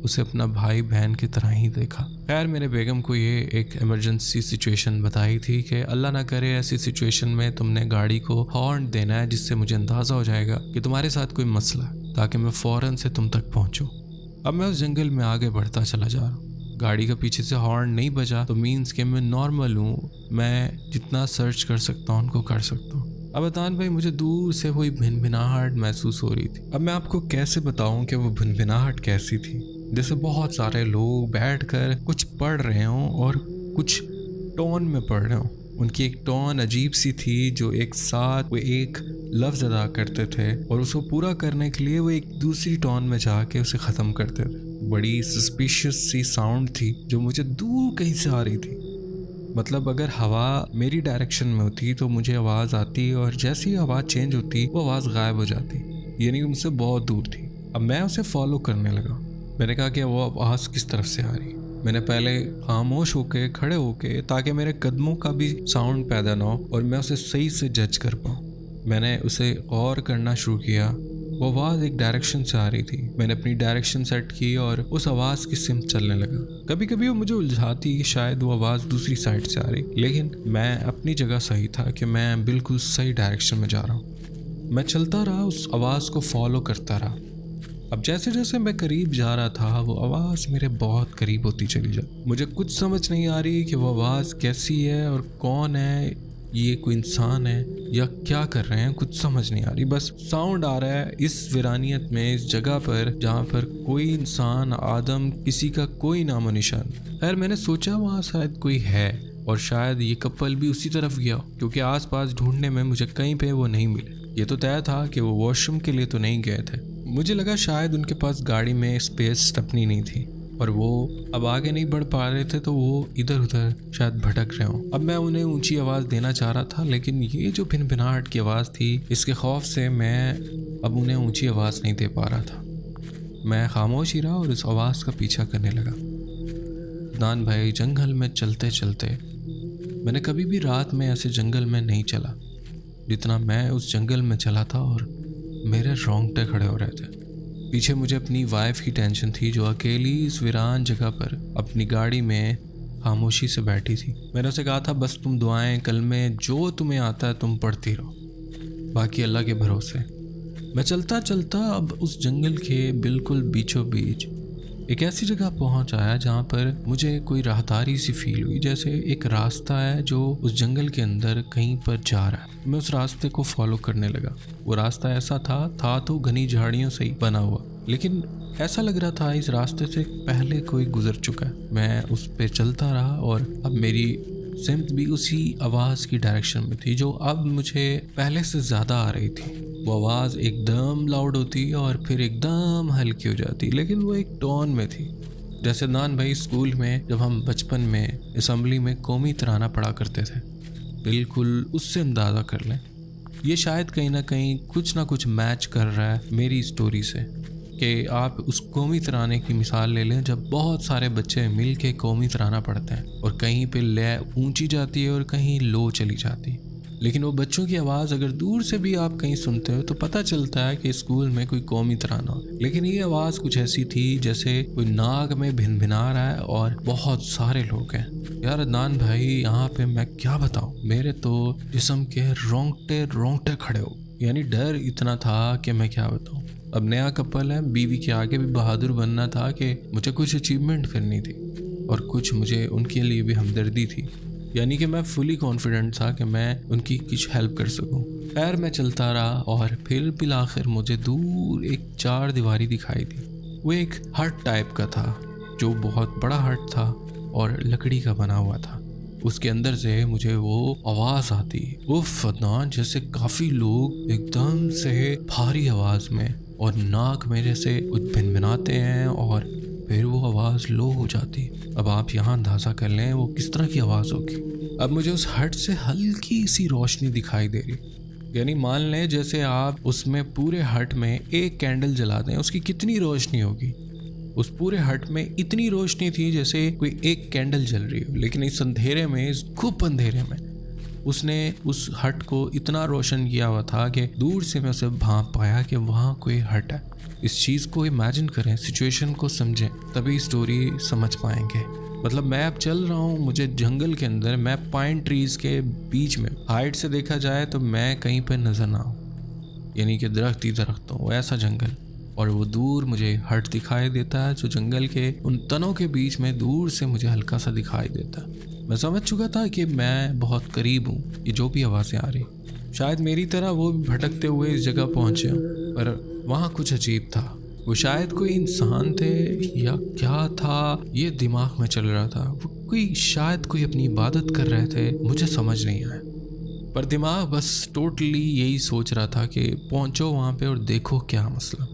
उसे अपना भाई बहन की तरह ही देखा। खैर मेरे बेगम को ये एक इमरजेंसी सिचुएशन बताई थी कि अल्लाह ना करे ऐसी सिचुएशन में तुमने गाड़ी को हॉर्न देना है जिससे मुझे अंदाज़ा हो जाएगा कि तुम्हारे साथ कोई मसला है, ताकि मैं फ़ौरन से तुम तक पहुंचूं। अब मैं उस जंगल में आगे बढ़ता चला जा रहा हूँ। गाड़ी का पीछे से हॉर्न नहीं बजा तो मीन्स कि मैं नॉर्मल हूँ, मैं जितना सर्च कर सकता हूँ उनको कर सकता हूँ। अब अतान भाई मुझे दूर से वही भिनभिनाहट महसूस हो रही थी। अब मैं आपको कैसे बताऊं कि वो भिनभिनाहट कैसी थी। जैसे बहुत सारे लोग बैठकर कुछ पढ़ रहे हों और कुछ टोन में पढ़ रहे हों। उनकी एक टोन अजीब सी थी, जो एक साथ वो एक लफ्ज़ अदा करते थे और उसको पूरा करने के लिए वो एक दूसरी टोन में जाके उसे ख़त्म करते थे। बड़ी सस्पिशियस सी साउंड थी जो मुझे दूर कहीं से आ रही थी। मतलब अगर हवा मेरी डायरेक्शन में होती तो मुझे आवाज़ आती और जैसे ही आवाज़ चेंज होती वो आवाज़ गायब हो जाती, यानी कि मुझसे बहुत दूर थी। अब मैं उसे फॉलो करने लगा। मैंने कहा कि वो आवाज़ किस तरफ से आ रही। मैंने पहले खामोश होके खड़े होके, ताकि मेरे कदमों का भी साउंड पैदा ना हो और मैं उसे सही से जज कर पाऊँ। मैंने उसे गौर करना शुरू किया। वो आवाज़ एक डायरेक्शन से आ रही थी। मैंने अपनी डायरेक्शन सेट की और उस आवाज़ की सिमत चलने लगा। कभी कभी वो मुझे उलझाती कि शायद वो आवाज़ दूसरी साइड से आ रही, लेकिन मैं अपनी जगह सही था कि मैं बिल्कुल सही डायरेक्शन में जा रहा हूँ। मैं चलता रहा, उस आवाज़ को फॉलो करता रहा। अब जैसे जैसे मैं करीब जा रहा था वो आवाज़ मेरे बहुत करीब होती चली जाती। मुझे कुछ समझ नहीं आ रही कि वो आवाज़ कैसी है और कौन है, ये कोई इंसान है या क्या कर रहे हैं, कुछ समझ नहीं आ रही। बस साउंड आ रहा है इस वीरानियत में, इस जगह पर जहाँ पर कोई इंसान आदम किसी का कोई नामो निशान। खैर मैंने सोचा वहाँ शायद कोई है और शायद ये कपल भी उसी तरफ गया, क्योंकि आसपास ढूंढने में मुझे कहीं पे वो नहीं मिले। ये तो तय था कि वो वॉशरूम के लिए तो नहीं गए थे। मुझे लगा शायद उनके पास गाड़ी में स्पेस स्टपनी नहीं थी और वो अब आगे नहीं बढ़ पा रहे थे, तो वो इधर उधर शायद भटक रहे हों। अब मैं उन्हें ऊंची आवाज़ देना चाह रहा था, लेकिन ये जो भिनभिनाहट की आवाज़ थी इसके खौफ से मैं अब उन्हें ऊंची आवाज़ नहीं दे पा रहा था। मैं खामोश ही रहा और उस आवाज़ का पीछा करने लगा। दान भाई जंगल में चलते चलते मैंने कभी भी रात में ऐसे जंगल में नहीं चला जितना मैं उस जंगल में चला था, और मेरे रोंगटे खड़े हो रहे थे। पीछे मुझे अपनी वाइफ की टेंशन थी जो अकेली इस वीरान जगह पर अपनी गाड़ी में खामोशी से बैठी थी। मैंने उसे कहा था बस तुम दुआएं कलमे जो तुम्हें आता है तुम पढ़ती रहो, बाकी अल्लाह के भरोसे। मैं चलता चलता अब उस जंगल के बिल्कुल बीचों बीच एक ऐसी जगह पहुंच आया जहाँ पर मुझे कोई राहदारी सी फील हुई, जैसे एक रास्ता है जो उस जंगल के अंदर कहीं पर जा रहा है। मैं उस रास्ते को फॉलो करने लगा। वो रास्ता ऐसा था तो घनी झाड़ियों से ही बना हुआ, लेकिन ऐसा लग रहा था इस रास्ते से पहले कोई गुजर चुका है। मैं उस पे चलता रहा और अब मेरी सिमत भी उसी आवाज़ की डायरेक्शन में थी जो अब मुझे पहले से ज़्यादा आ रही थी। वो आवाज़ एकदम लाउड होती और फिर एकदम हल्की हो जाती, लेकिन वो एक टोन में थी। जैसे नान भाई स्कूल में जब हम बचपन में असेंबली में कौमी तराना पढ़ा करते थे, बिल्कुल उससे अंदाज़ा कर लें। ये शायद कहीं ना कहीं कुछ ना कुछ मैच कर रहा है मेरी स्टोरी से कि आप उस कौमी तराने की मिसाल ले लें जब बहुत सारे बच्चे मिल के कौमी तराना पढ़ते हैं और कहीं पे लय ऊंची जाती है और कहीं लो चली जाती है, लेकिन वो बच्चों की आवाज़ अगर दूर से भी आप कहीं सुनते हो तो पता चलता है कि स्कूल में कोई कौमी तराना हो। लेकिन ये आवाज़ कुछ ऐसी थी जैसे कोई नाग में भिनभिना रहा है और बहुत सारे लोग हैं। यार अदनान भाई, यहाँ पे मैं क्या बताऊँ, मेरे तो जिस्म के रोंगटे खड़े हो, यानी डर इतना था कि मैं क्या बताऊँ। अब नया कपल है, बीवी के आगे भी बहादुर बनना था कि मुझे कुछ अचीवमेंट करनी थी और कुछ मुझे उनके लिए भी हमदर्दी थी, यानी कि मैं फुली कॉन्फिडेंट था कि मैं उनकी कुछ हेल्प कर सकूं। खैर मैं चलता रहा और फिर बिलाखिर मुझे दूर एक 4 दीवारी दिखाई दी। वो एक हट टाइप का था जो बहुत बड़ा हट था और लकड़ी का बना हुआ था। उसके अंदर से मुझे वो आवाज़ आती, उफ अदनान, जैसे काफ़ी लोग एकदम से भारी आवाज़ में और नाक मेरे से कुछ भिनभिनाते हैं और फिर वो आवाज़ लो हो जाती। अब आप यहाँ अंदाज़ा कर लें वो किस तरह की आवाज़ होगी। अब मुझे उस हट से हल्की सी रोशनी दिखाई दे रही, यानी मान लें जैसे आप उसमें पूरे हट में एक कैंडल जला दें, उसकी कितनी रोशनी होगी। उस पूरे हट में इतनी रोशनी थी जैसे कोई एक कैंडल जल रही हो, लेकिन इस अंधेरे में, इस खूब अंधेरे में उसने उस हट को इतना रोशन किया हुआ था कि दूर से मैं उसे भांप पाया कि वहाँ कोई हट है। इस चीज़ को इमेजिन करें, सिचुएशन को समझें, तभी स्टोरी समझ पाएंगे। मतलब मैं अब चल रहा हूँ, मुझे जंगल के अंदर, मैं पाइन ट्रीज के बीच में, हाइट से देखा जाए तो मैं कहीं पर नजर ना आऊँ, यानी कि दरख्त ही दरख्त हो, ऐसा जंगल। और वो दूर मुझे हट दिखाई देता है जो जंगल के उन तनों के बीच में दूर से मुझे हल्का सा दिखाई देता है। मैं समझ चुका था कि मैं बहुत करीब हूँ, ये जो भी आवाज़ें आ रही शायद मेरी तरह वो भी भटकते हुए इस जगह पहुँचे हों, पर वहाँ कुछ अजीब था। वो शायद कोई इंसान थे या क्या था, ये दिमाग में चल रहा था। वो शायद कोई अपनी इबादत कर रहे थे, मुझे समझ नहीं आया, पर दिमाग बस टोटली यही सोच रहा था कि पहुँचो वहाँ पे और देखो क्या मसला।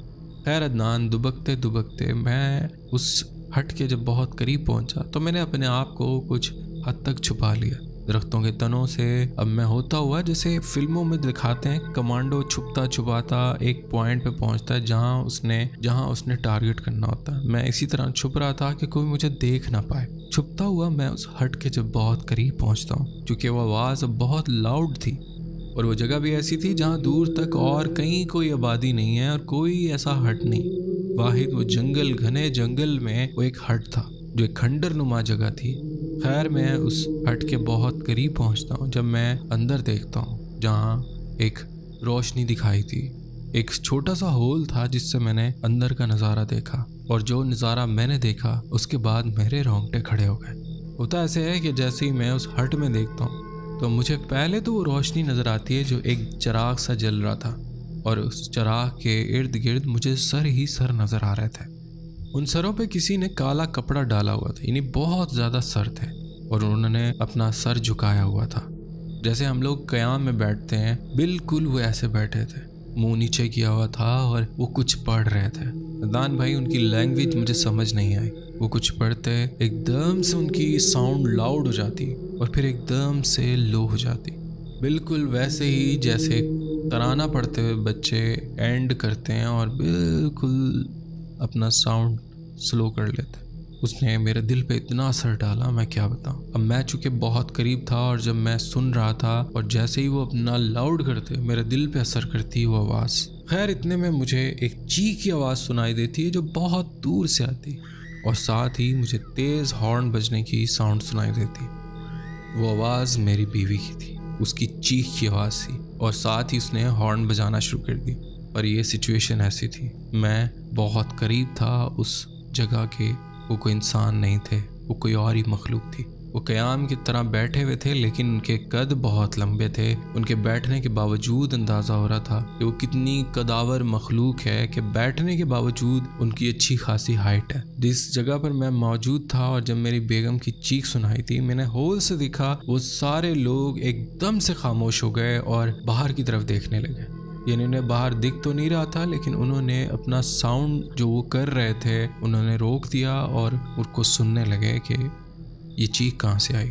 खैर अदनान, दुबकते दुबकते मैं उस हट के जब बहुत करीब पहुंचा तो मैंने अपने आप को कुछ हद तक छुपा लिया दरख्तों के तनों से। अब मैं होता हुआ जैसे फिल्मों में दिखाते हैं, कमांडो छुपता छुपाता एक पॉइंट पे पहुंचता है जहां उसने टारगेट करना होता है। मैं इसी तरह छुप रहा था कि कोई मुझे देख ना पाए। छुपता हुआ मैं उस हट के जब बहुत करीब पहुंचता हूँ, क्योंकि वो आवाज़ अब बहुत लाउड थी और वो जगह भी ऐसी थी जहाँ दूर तक और कहीं कोई आबादी नहीं है और कोई ऐसा हट नहीं। वाहिद वो जंगल, घने जंगल में वो एक हट था जो एक खंडर नुमा जगह थी। खैर मैं उस हट के बहुत करीब पहुँचता हूँ जब मैं अंदर देखता हूँ जहाँ एक रोशनी दिखाई थी। एक छोटा सा होल था जिससे मैंने अंदर का नज़ारा देखा, और जो नज़ारा मैंने देखा उसके बाद मेरे रोंगटे खड़े हो गए। होता ऐसे है कि जैसे ही मैं उस हट में देखता हूँ तो मुझे पहले तो वो रोशनी नज़र आती है जो एक चिराग सा जल रहा था, और उस चिराग के इर्द गिर्द मुझे सर ही सर नज़र आ रहे थे। उन सरों पे किसी ने काला कपड़ा डाला हुआ था, यानी बहुत ज़्यादा सर थे, और उन्होंने अपना सर झुकाया हुआ था जैसे हम लोग क़याम में बैठते हैं, बिल्कुल वो ऐसे बैठे थे, मुंह नीचे किया हुआ था और वो कुछ पढ़ रहे थे। दान भाई, उनकी लैंग्वेज मुझे समझ नहीं आई। वो कुछ पढ़ते, एकदम से उनकी साउंड लाउड हो जाती और फिर एकदम से लो हो जाती, बिल्कुल वैसे ही जैसे तराना पढ़ते हुए बच्चे एंड करते हैं और बिल्कुल अपना साउंड स्लो कर लेते। उसने मेरे दिल पे इतना असर डाला मैं क्या बताऊं। अब मैं चूंकि बहुत करीब था और जब मैं सुन रहा था और जैसे ही वो अपना लाउड करते मेरे दिल पे असर करती वो आवाज़। खैर इतने में मुझे एक चीख की आवाज़ सुनाई देती है जो बहुत दूर से आती और साथ ही मुझे तेज़ हॉर्न बजने की साउंड सुनाई देती। वो आवाज़ मेरी बीवी की थी, उसकी चीख की आवाज़ थी और साथ ही उसने हॉर्न बजाना शुरू कर दी। पर ये सिचुएशन ऐसी थी, मैं बहुत करीब था उस जगह के। वो कोई इंसान नहीं थे, वो कोई और ही मखलूक थी। वो क़याम की तरह बैठे हुए थे लेकिन उनके कद बहुत लंबे थे। उनके बैठने के बावजूद अंदाज़ा हो रहा था कि वो कितनी कदावर मखलूक है कि बैठने के बावजूद उनकी अच्छी खासी हाइट है। जिस जगह पर मैं मौजूद था और जब मेरी बेगम की चीख सुनाई थी मैंने होल से देखा वो सारे लोग एकदम से खामोश हो गए और बाहर की तरफ देखने लगे। यानी उन्हें बाहर दिख तो नहीं रहा था लेकिन उन्होंने अपना साउंड जो वो कर रहे थे उन्होंने रोक दिया और उनको सुनने लगे कि ये चीख कहाँ से आई।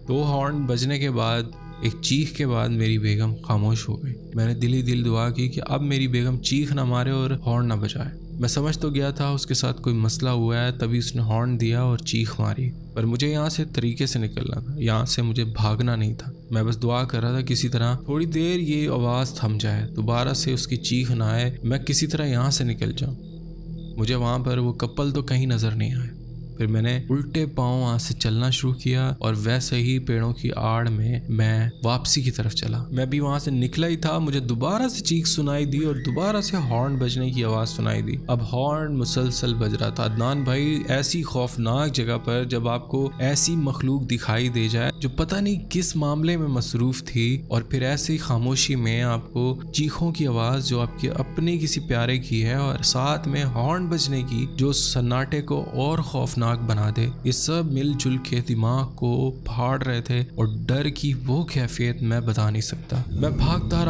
2 हॉर्न बजने के बाद, एक चीख के बाद मेरी बेगम खामोश हो गई। मैंने दिल ही दिल दुआ की कि अब मेरी बेगम चीख ना मारे और हॉर्न ना बजाए। मैं समझ तो गया था उसके साथ कोई मसला हुआ है, तभी उसने हॉर्न दिया और चीख मारी। पर मुझे यहाँ से तरीके से निकलना था, यहाँ से मुझे भागना नहीं था। मैं बस दुआ कर रहा था किसी तरह थोड़ी देर ये आवाज़ थम जाए, दोबारा से उसकी चीख ना आए, मैं किसी तरह यहाँ से निकल जाऊँ। मुझे वहाँ पर वो कपल तो कहीं नज़र नहीं आए। फिर मैंने उल्टे पाँव वहाँ से चलना शुरू किया और वैसे ही पेड़ों की आड़ में मैं वापसी की तरफ चला। मैं भी वहाँ से निकला ही था, मुझे दोबारा से चीख सुनाई दी और दोबारा से हॉर्न बजने की आवाज़ सुनाई दी। अब हॉर्न मुसलसल बज रहा था। अदनान भाई, ऐसी खौफनाक जगह पर जब आपको ऐसी मखलूक दिखाई दे जाए जो पता नहीं किस मामले में मसरूफ़ थी और फिर ऐसी खामोशी में आपको चीखों की आवाज़ जो आपके अपने किसी प्यारे की है और साथ में हॉर्न बजने की जो सन्नाटे को और खौफनाक बना दे, ये सब मिलजुल के दिमाग को फाड़ रहे थे और डर की वो कैफियत मैं बता नहीं सकता। मैं भागता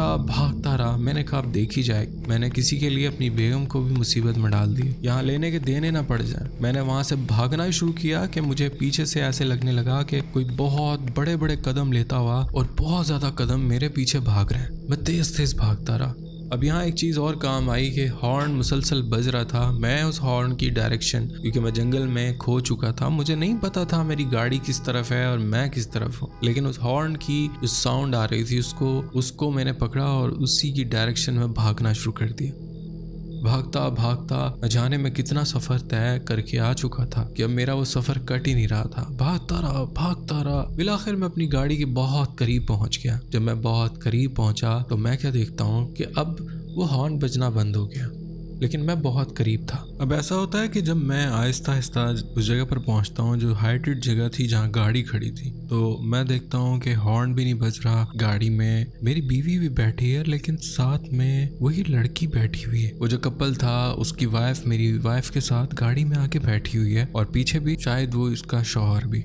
रहा। मैंने कहा अब देखी जाए। मैंने किसी के लिए अपनी बेगम को भी मुसीबत में डाल दी, यहाँ लेने के देने ना पड़ जाए। मैंने वहां से भागना शुरू किया कि मुझे पीछे से ऐसे लगने लगा कि कोई बहुत बड़े बड़े कदम लेता हुआ और बहुत ज्यादा कदम मेरे पीछे भाग रहे हैं। मैं तेज भागता रहा। अब यहाँ एक चीज़ और काम आई कि हॉर्न मुसलसल बज रहा था। मैं उस हॉर्न की डायरेक्शन, क्योंकि मैं जंगल में खो चुका था, मुझे नहीं पता था मेरी गाड़ी किस तरफ है और मैं किस तरफ हूँ, लेकिन उस हॉर्न की जो साउंड आ रही थी उसको मैंने पकड़ा और उसी की डायरेक्शन में भागना शुरू कर दिया। भागता न जाने मैं कितना सफ़र तय करके आ चुका था कि अब मेरा वो सफ़र कट ही नहीं रहा था। भागता रहा। बिलाखिर मैं अपनी गाड़ी के बहुत करीब पहुंच गया। जब मैं बहुत करीब पहुंचा तो मैं क्या देखता हूँ कि अब वो हॉर्न बजना बंद हो गया, लेकिन मैं बहुत करीब था। अब ऐसा होता है कि जब मैं आहिस्ता आहिस्ता उस जगह पर पहुंचता हूँ जो हाइटेड जगह थी जहाँ गाड़ी खड़ी थी, तो मैं देखता हूँ कि हॉर्न भी नहीं बज रहा। गाड़ी में मेरी बीवी भी बैठी है लेकिन साथ में वही लड़की बैठी हुई है। वो जो कपल था उसकी वाइफ मेरी वाइफ के साथ गाड़ी में आके बैठी हुई है और पीछे भी शायद वो इसका शौहर भी,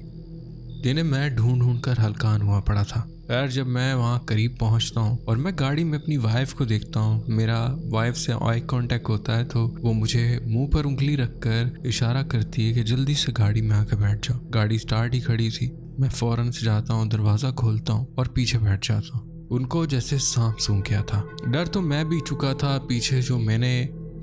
जिन्हें मैं ढूंढ कर हलकान हुआ पड़ा था। खैर जब मैं वहाँ करीब पहुँचता हूँ और मैं गाड़ी में अपनी वाइफ को देखता हूँ, मेरा वाइफ से आई कांटेक्ट होता है तो वो मुझे मुंह पर उंगली रखकर इशारा करती है कि जल्दी से गाड़ी में आकर बैठ जाओ। गाड़ी स्टार्ट ही खड़ी थी। मैं फौरन से जाता हूँ, दरवाज़ा खोलता हूँ और पीछे बैठ जाता हूँ। उनको जैसे सांप सूंघ गया था। डर तो मैं भी चुका था पीछे जो मैंने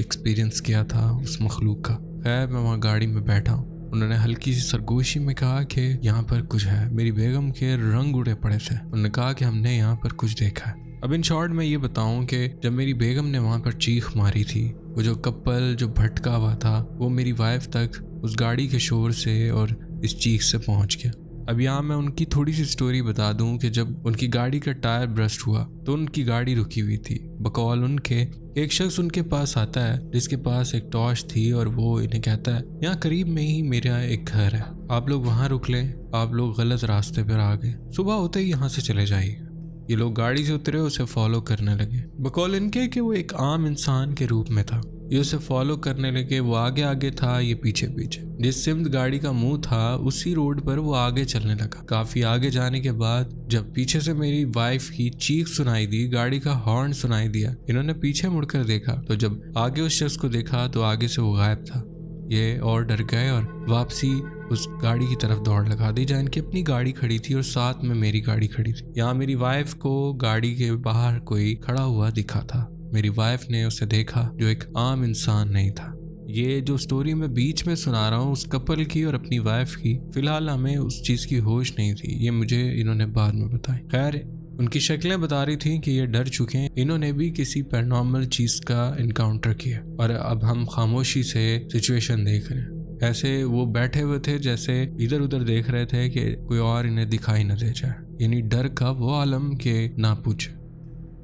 एक्सपीरियंस किया था उस मखलूक का। खैर मैं वहाँ गाड़ी में बैठा हूँ। उन्होंने हल्की सी सरगोशी में कहा कि यहाँ पर कुछ है। मेरी बेगम के रंग उड़े पड़े थे। उन्होंने कहा कि हमने यहाँ पर कुछ देखा है। अब इन शॉर्ट में ये बताऊं कि जब मेरी बेगम ने वहाँ पर चीख मारी थी, वो जो कपल जो भटका हुआ था वो मेरी वाइफ तक उस गाड़ी के शोर से और इस चीख से पहुँच गया। अब यहाँ मैं उनकी थोड़ी सी स्टोरी बता दूं कि जब उनकी गाड़ी का टायर ब्रस्ट हुआ तो उनकी गाड़ी रुकी हुई थी। बकौल उनके एक शख्स उनके पास आता है जिसके पास एक टॉर्च थी और वो इन्हें कहता है यहाँ करीब में ही मेरा एक घर है, आप लोग वहाँ रुक लें, आप लोग गलत रास्ते पर आ गए, सुबह होते ही यहाँ से चले जाइए। ये लोग गाड़ी से उतरे, उसे फॉलो करने लगे। बकौल इनके कि वो एक आम इंसान के रूप में था। ये उसे फॉलो करने लगे। वो आगे आगे था, ये पीछे पीछे। जिस सिमत गाड़ी का मुंह था उसी रोड पर वो आगे चलने लगा। काफी आगे जाने के बाद जब पीछे से मेरी वाइफ की चीख सुनाई दी, गाड़ी का हॉर्न सुनाई दिया, इन्होंने पीछे मुड़कर देखा तो जब आगे उस शख्स को देखा तो आगे से वो गायब था। ये और डर गए और वापसी उस गाड़ी की तरफ दौड़ लगा दी जहाँ इनकी अपनी गाड़ी खड़ी थी और साथ में मेरी गाड़ी खड़ी थी। यहाँ मेरी वाइफ को गाड़ी के बाहर कोई खड़ा हुआ दिखा था। मेरी वाइफ ने उसे देखा जो एक आम इंसान नहीं था। ये जो स्टोरी मैं बीच में सुना रहा हूँ उस कपल की और अपनी वाइफ की, फिलहाल हमें उस चीज़ की होश नहीं थी। ये मुझे इन्होंने बाद में बताई। खैर, उनकी शक्लें बता रही थी कि ये डर चुके हैं, इन्होंने भी किसी पैरानॉर्मल चीज़ का इनकाउंटर किया और अब हम खामोशी से सिचुएशन देख रहे हैं। ऐसे वो बैठे हुए थे जैसे इधर उधर देख रहे थे कि कोई और इन्हें दिखाई न दे जाए, यानी डर का वो आलम के ना पूछे।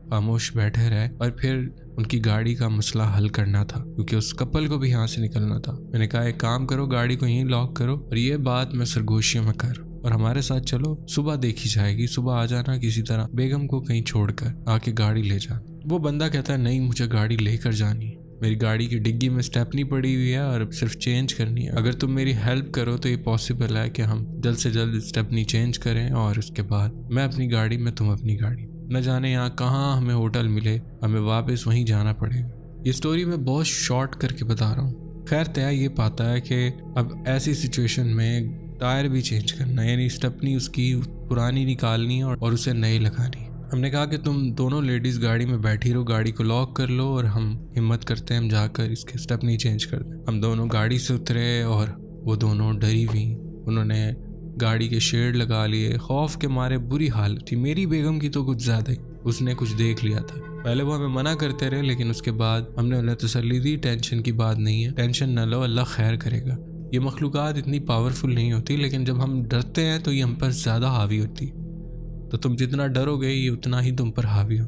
खामोश बैठे रहे और फिर उनकी गाड़ी का मसला हल करना था, क्योंकि उस कपल को भी यहाँ से निकलना था। मैंने कहा एक काम करो, गाड़ी को यहीं लॉक करो और ये बात मैं सरगोशियों में कर और हमारे साथ चलो, सुबह देखी जाएगी, सुबह आ जाना किसी तरह, बेगम को कहीं छोड़कर आके गाड़ी ले जा। वो बंदा कहता है नहीं, मुझे गाड़ी लेकर जानी है, मेरी गाड़ी की डिग्गी में स्टेपनी पड़ी हुई है और सिर्फ चेंज करनी है। अगर तुम मेरी हेल्प करो तो ये पॉसिबल है कि हम जल्द से जल्द स्टेपनी चेंज करें और उसके बाद मैं अपनी गाड़ी में, तुम अपनी गाड़ी। न जाने यहाँ कहाँ हमें होटल मिले, हमें वापस वहीं जाना पड़ेगा। ये स्टोरी मैं बहुत शॉर्ट करके बता रहा हूँ। खैर, तय ये पाता है कि अब ऐसी सिचुएशन में टायर भी चेंज करना, यानी स्टेपनी उसकी पुरानी निकालनी और उसे नई लगानी। हमने कहा कि तुम दोनों लेडीज़ गाड़ी में बैठी रहो, गाड़ी को लॉक कर लो और हम हिम्मत करते हैं हम जाकर इसके स्टेपनी चेंज कर दें। हम दोनों गाड़ी से उतरे और वो दोनों डरी हुई, उन्होंने गाड़ी के शेड लगा लिए, खौफ के मारे बुरी हालत थी। मेरी बेगम की तो कुछ ज़्यादा ही, उसने कुछ देख लिया था। पहले वो हमें मना करते रहे, लेकिन उसके बाद हमने उन्हें तसल्ली दी, टेंशन की बात नहीं है, टेंशन न लो, अल्लाह खैर करेगा। ये मखलूक़ात इतनी पावरफुल नहीं होती, लेकिन जब हम डरते हैं तो ये हम पर ज़्यादा हावी होती। तो तुम जितना डरोगे ये उतना ही तुम पर हावी हो।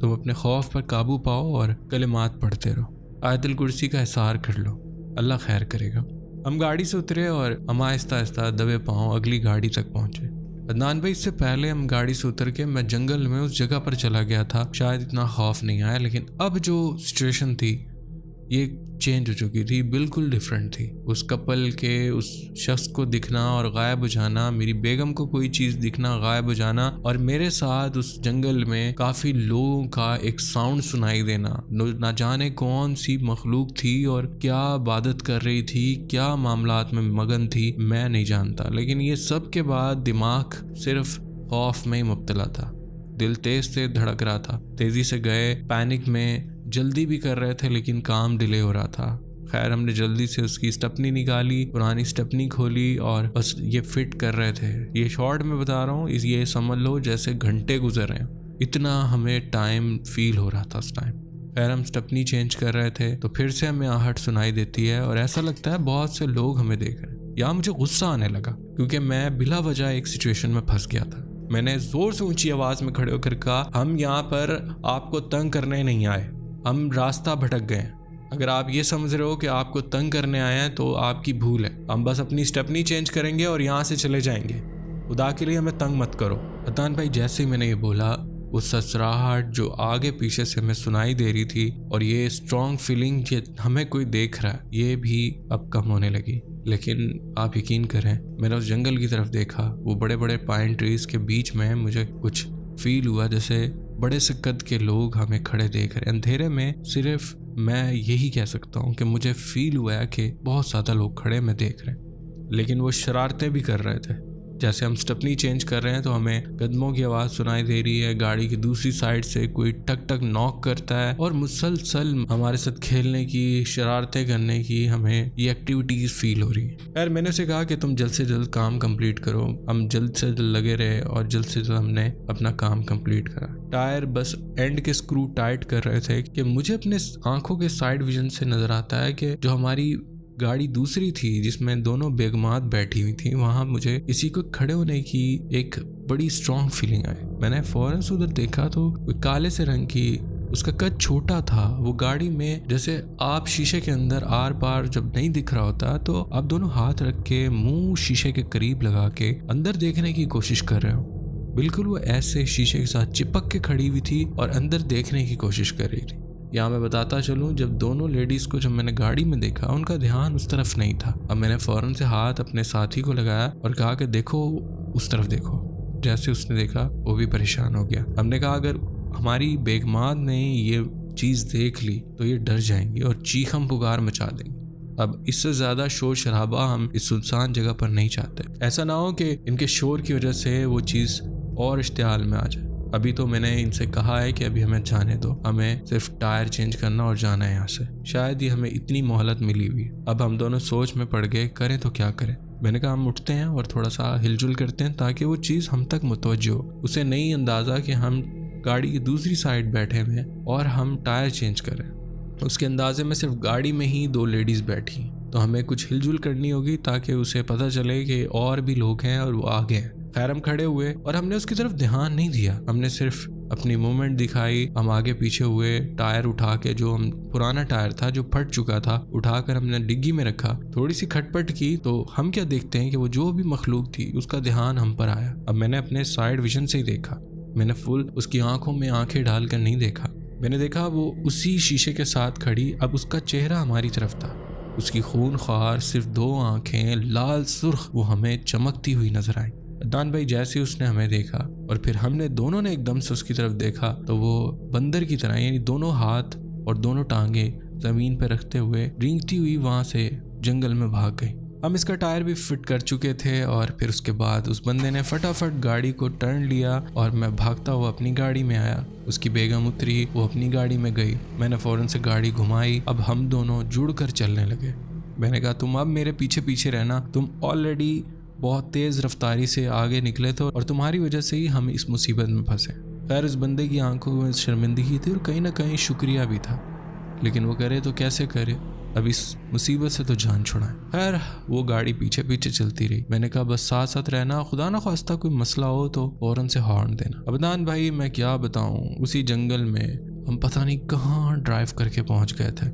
तुम अपने खौफ पर काबू पाओ और कलिमात पढ़ते रहो, आयतुल कुर्सी का हिसार कर लो, अल्लाह खैर करेगा। हम गाड़ी से उतरे और हम आहिस्ता आहिस्ता दबे पाँव अगली गाड़ी तक पहुँचे। अदनान भाई, इससे पहले हम गाड़ी से उतर के मैं जंगल में उस जगह पर चला गया था, शायद इतना खौफ नहीं आया, लेकिन अब जो सिचुएशन थी ये चेंज हो चुकी थी, बिल्कुल डिफरेंट थी। उस कपल के उस शख्स को दिखना और गायब हो जाना, मेरी बेगम को कोई चीज़ दिखना, गायब हो जाना, और मेरे साथ उस जंगल में काफ़ी लोगों का एक साउंड सुनाई देना। ना जाने कौन सी मखलूक थी और क्या इबादत कर रही थी, क्या मामलात में मगन थी, मैं नहीं जानता। लेकिन ये सब के बाद दिमाग सिर्फ खौफ में ही मुब्तला था, दिल तेज से धड़क रहा था। तेज़ी से गए, पैनिक में जल्दी भी कर रहे थे, लेकिन काम डिले हो रहा था। खैर, हमने जल्दी से उसकी स्टेपनी निकाली, पुरानी स्टेपनी खोली और बस ये फिट कर रहे थे। ये शॉर्ट में बता रहा हूँ, ये समझ लो जैसे घंटे गुजर रहे हैं, इतना हमें टाइम फील हो रहा था उस टाइम। खैर, हम स्टेपनी चेंज कर रहे थे तो फिर से हमें आहट सुनाई देती है और ऐसा लगता है बहुत से लोग हमें देख रहे हैं। या मुझे गुस्सा आने लगा, क्योंकि मैं बिला वजह एक सिचुएशन में फंस गया था। मैंने जोर से ऊंची आवाज में खड़े होकर कहा, हम यहाँ पर आपको तंग करने नहीं आए, हम रास्ता भटक गए। अगर आप ये समझ रहे हो कि आपको तंग करने आए हैं तो आपकी भूल है। हम बस अपनी स्टेपनी चेंज करेंगे और यहाँ से चले जाएंगे, खुदा के लिए हमें तंग मत करो। अदनान भाई, जैसे ही मैंने ये बोला, वो ससराहट जो आगे पीछे से हमें सुनाई दे रही थी और ये स्ट्रॉन्ग फीलिंग कि हमें कोई देख रहा है, ये भी अब कम होने लगी। लेकिन आप यकीन करें, मैंने उस जंगल की तरफ देखा, वो बड़े बड़े पाइन ट्रीज के बीच में मुझे कुछ फील हुआ जैसे बड़े से कद के लोग हमें खड़े देख रहे हैं। अंधेरे में सिर्फ मैं यही कह सकता हूँ कि मुझे फील हुआ है कि बहुत ज़्यादा लोग खड़े में देख रहे हैं, लेकिन वो शरारतें भी कर रहे थे। जैसे हम स्टेपनी चेंज कर रहे हैं तो हमें कदमों की आवाज़ सुनाई दे रही है, गाड़ी की दूसरी साइड से कोई टक टक नॉक करता है और मुसलसल हमारे साथ खेलने की, शरारतें करने की हमें ये एक्टिविटीज़ फील हो रही है। यार, मैंने उसे कहा कि तुम जल्द से जल्द काम कंप्लीट करो। हम जल्द से जल्द लगे रहे और जल्द से जल्द हमने अपना काम कंप्लीट करा। टायर बस एंड के स्क्रू टाइट कर रहे थे कि मुझे अपने आंखों के साइड विजन से नज़र आता है कि जो हमारी गाड़ी दूसरी थी जिसमें दोनों बेगमात बैठी हुई थी, वहां मुझे किसी को खड़े होने की एक बड़ी स्ट्रॉन्ग फीलिंग आई। मैंने फौरन से उधर देखा तो काले से रंग की, उसका कद छोटा था। वो गाड़ी में जैसे आप शीशे के अंदर आर पार जब नहीं दिख रहा होता तो आप दोनों हाथ रख के मुंह शीशे के करीब लगा के अंदर देखने की कोशिश कर रहे हो, बिल्कुल वो ऐसे शीशे के साथ चिपक के खड़ी हुई थी और अंदर देखने की कोशिश कर रही थी। यहाँ मैं बताता चलूँ, जब दोनों लेडीज़ को जब मैंने गाड़ी में देखा, उनका ध्यान उस तरफ नहीं था। अब मैंने फ़ौरन से हाथ अपने साथी को लगाया और कहा कि देखो, उस तरफ देखो। जैसे उसने देखा, वो भी परेशान हो गया। हमने कहा अगर हमारी बेगमात ने ये चीज़ देख ली तो ये डर जाएंगी और चीखम पुकार मचा देंगी। अब इससे ज़्यादा शोर शराबा हम इस सुनसान जगह पर नहीं चाहते। ऐसा ना हो कि इनके शोर की वजह से वो चीज़ और इश्तिहाल में आ जाए। अभी तो मैंने इनसे कहा है कि अभी हमें जाने दो, हमें सिर्फ टायर चेंज करना और जाना है यहाँ से। शायद ही हमें इतनी मोहलत मिली हुई। अब हम दोनों सोच में पड़ गए, करें तो क्या करें। मैंने कहा हम उठते हैं और थोड़ा सा हिलजुल करते हैं ताकि वो चीज़ हम तक मुतवज्जो हो। उसे नहीं अंदाज़ा कि हम गाड़ी की दूसरी साइड बैठे हुए हैं और हम टायर चेंज कर रहे हैं। उसके अंदाजे में सिर्फ गाड़ी में ही 2 लेडीज़ बैठी, तो हमें कुछ हिलजुल करनी होगी ताकि उसे पता चले कि और भी लोग हैं और वो आगे हैं। खैर हम खड़े हुए और हमने उसकी तरफ ध्यान नहीं दिया, हमने सिर्फ अपनी मूवमेंट दिखाई। हम आगे पीछे हुए, टायर उठा के, जो हम पुराना टायर था जो फट चुका था, उठाकर हमने डिग्गी में रखा। थोड़ी सी खटपट की तो हम क्या देखते हैं कि वो जो भी मखलूक थी उसका ध्यान हम पर आया। अब मैंने अपने साइड विजन से ही देखा, मैंने फुल उसकी आंखों में आंखें डालकर नहीं देखा। मैंने देखा वो उसी शीशे के साथ खड़ी, अब उसका चेहरा हमारी तरफ था। उसकी खूनख्वार सिर्फ 2 आंखें लाल सुर्ख वो हमें चमकती हुई नजर आई। अदनान भाई जैसे ही उसने हमें देखा और फिर हमने दोनों ने एकदम से उसकी तरफ देखा तो वो बंदर की तरह, यानी दोनों हाथ और दोनों टांगे जमीन पर रखते हुए रेंगती हुई वहां से जंगल में भाग गई। हम इसका टायर भी फिट कर चुके थे और फिर उसके बाद उस बंदे ने फटाफट गाड़ी को टर्न लिया और मैं भागता हुआ अपनी गाड़ी में आया। उसकी बेगम उतरी, वो अपनी गाड़ी में गई, मैंने फौरन से गाड़ी घुमाई। अब हम दोनों जुड़कर चलने लगे। मैंने कहा तुम अब मेरे पीछे पीछे रहना, तुम ऑलरेडी बहुत तेज़ रफ्तारी से आगे निकले थे और तुम्हारी वजह से ही हम इस मुसीबत में फंसे। खैर उस बंदे की आंखों में शर्मिंदगी थी और कहीं ना कहीं शुक्रिया भी था, लेकिन वो करे तो कैसे करे, अब इस मुसीबत से तो जान छुड़ाए। खैर वो गाड़ी पीछे पीछे चलती रही। मैंने कहा बस साथ साथ रहना, खुदा ना ख्वास्ता कोई मसला हो तो फौरन से हॉर्न देना। अदनान भाई मैं क्या बताऊं, उसी जंगल में हम पता नहीं कहाँ ड्राइव करके पहुंच गए थे।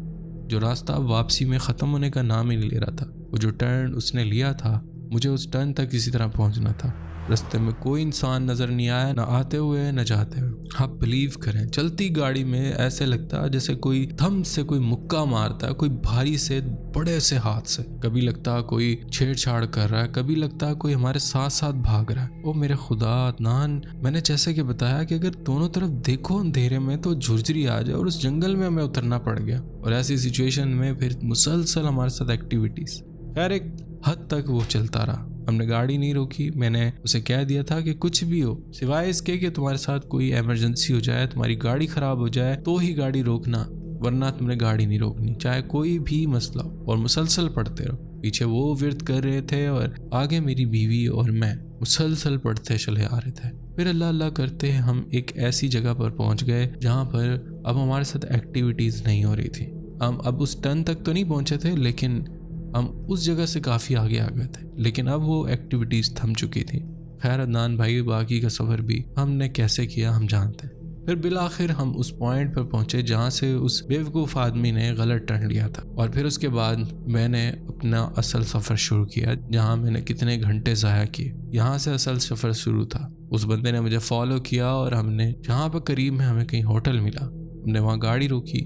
जो रास्ता वापसी में ख़त्म होने का नाम ही नहीं ले रहा था। वो जो टर्न उसने लिया था, मुझे उस टर्न तक किसी तरह पहुंचना था। रास्ते में कोई इंसान नज़र नहीं आया, ना आते हुए न जाते हुए। आप बिलीव करें, चलती गाड़ी में ऐसे लगता है जैसे कोई थम से कोई मुक्का मारता है, कोई भारी से बड़े से हाथ से। कभी लगता है कोई छेड़छाड़ कर रहा है, कभी लगता है कोई हमारे साथ साथ भाग रहा है। ओ मेरे खुदा अदनान, मैंने जैसे कि बताया कि अगर दोनों तरफ देखो अंधेरे में तो झुरझुरी आ जाए, और उस जंगल में हमें उतरना पड़ गया। और ऐसी सिचुएशन में फिर मुसलसल हमारे साथ एक्टिविटीज। खैर एक हद तक वो चलता रहा, हमने गाड़ी नहीं रोकी। मैंने उसे कह दिया था कि कुछ भी हो, सिवाय इसके कि तुम्हारे साथ कोई इमरजेंसी हो जाए, तुम्हारी गाड़ी खराब हो जाए तो ही गाड़ी रोकना, वरना तुमने गाड़ी नहीं रोकनी, चाहे कोई भी मसला हो। और मुसलसल पढ़ते रहो। पीछे वो विर्द कर रहे थे और आगे मेरी बीवी और मैं मुसलसल पढ़ते चले आ रहे थे। फिर अल्लाह अल्लाह करते हम एक ऐसी जगह पर पहुंच गए जहाँ पर अब हमारे साथ एक्टिविटीज़ नहीं हो रही थी। हम अब उस टर्न तक तो नहीं पहुंचे थे, लेकिन हम उस जगह से काफ़ी आगे आ गए थे, लेकिन अब वो एक्टिविटीज़ थम चुकी थी। खैर अदनान भाई बाकी का सफ़र भी हमने कैसे किया हम जानते हैं। फिर बिलाखिर हम उस पॉइंट पर पहुंचे जहाँ से उस बेवकूफ़ आदमी ने गलत टर्न लिया था। और फिर उसके बाद मैंने अपना असल सफ़र शुरू किया, जहाँ मैंने कितने घंटे ज़ाया किए। यहाँ से असल सफ़र शुरू था। उस बंदे ने मुझे फॉलो किया और हमने जहाँ पर करीब में हमें कहीं होटल मिला, हमने वहाँ गाड़ी रोकी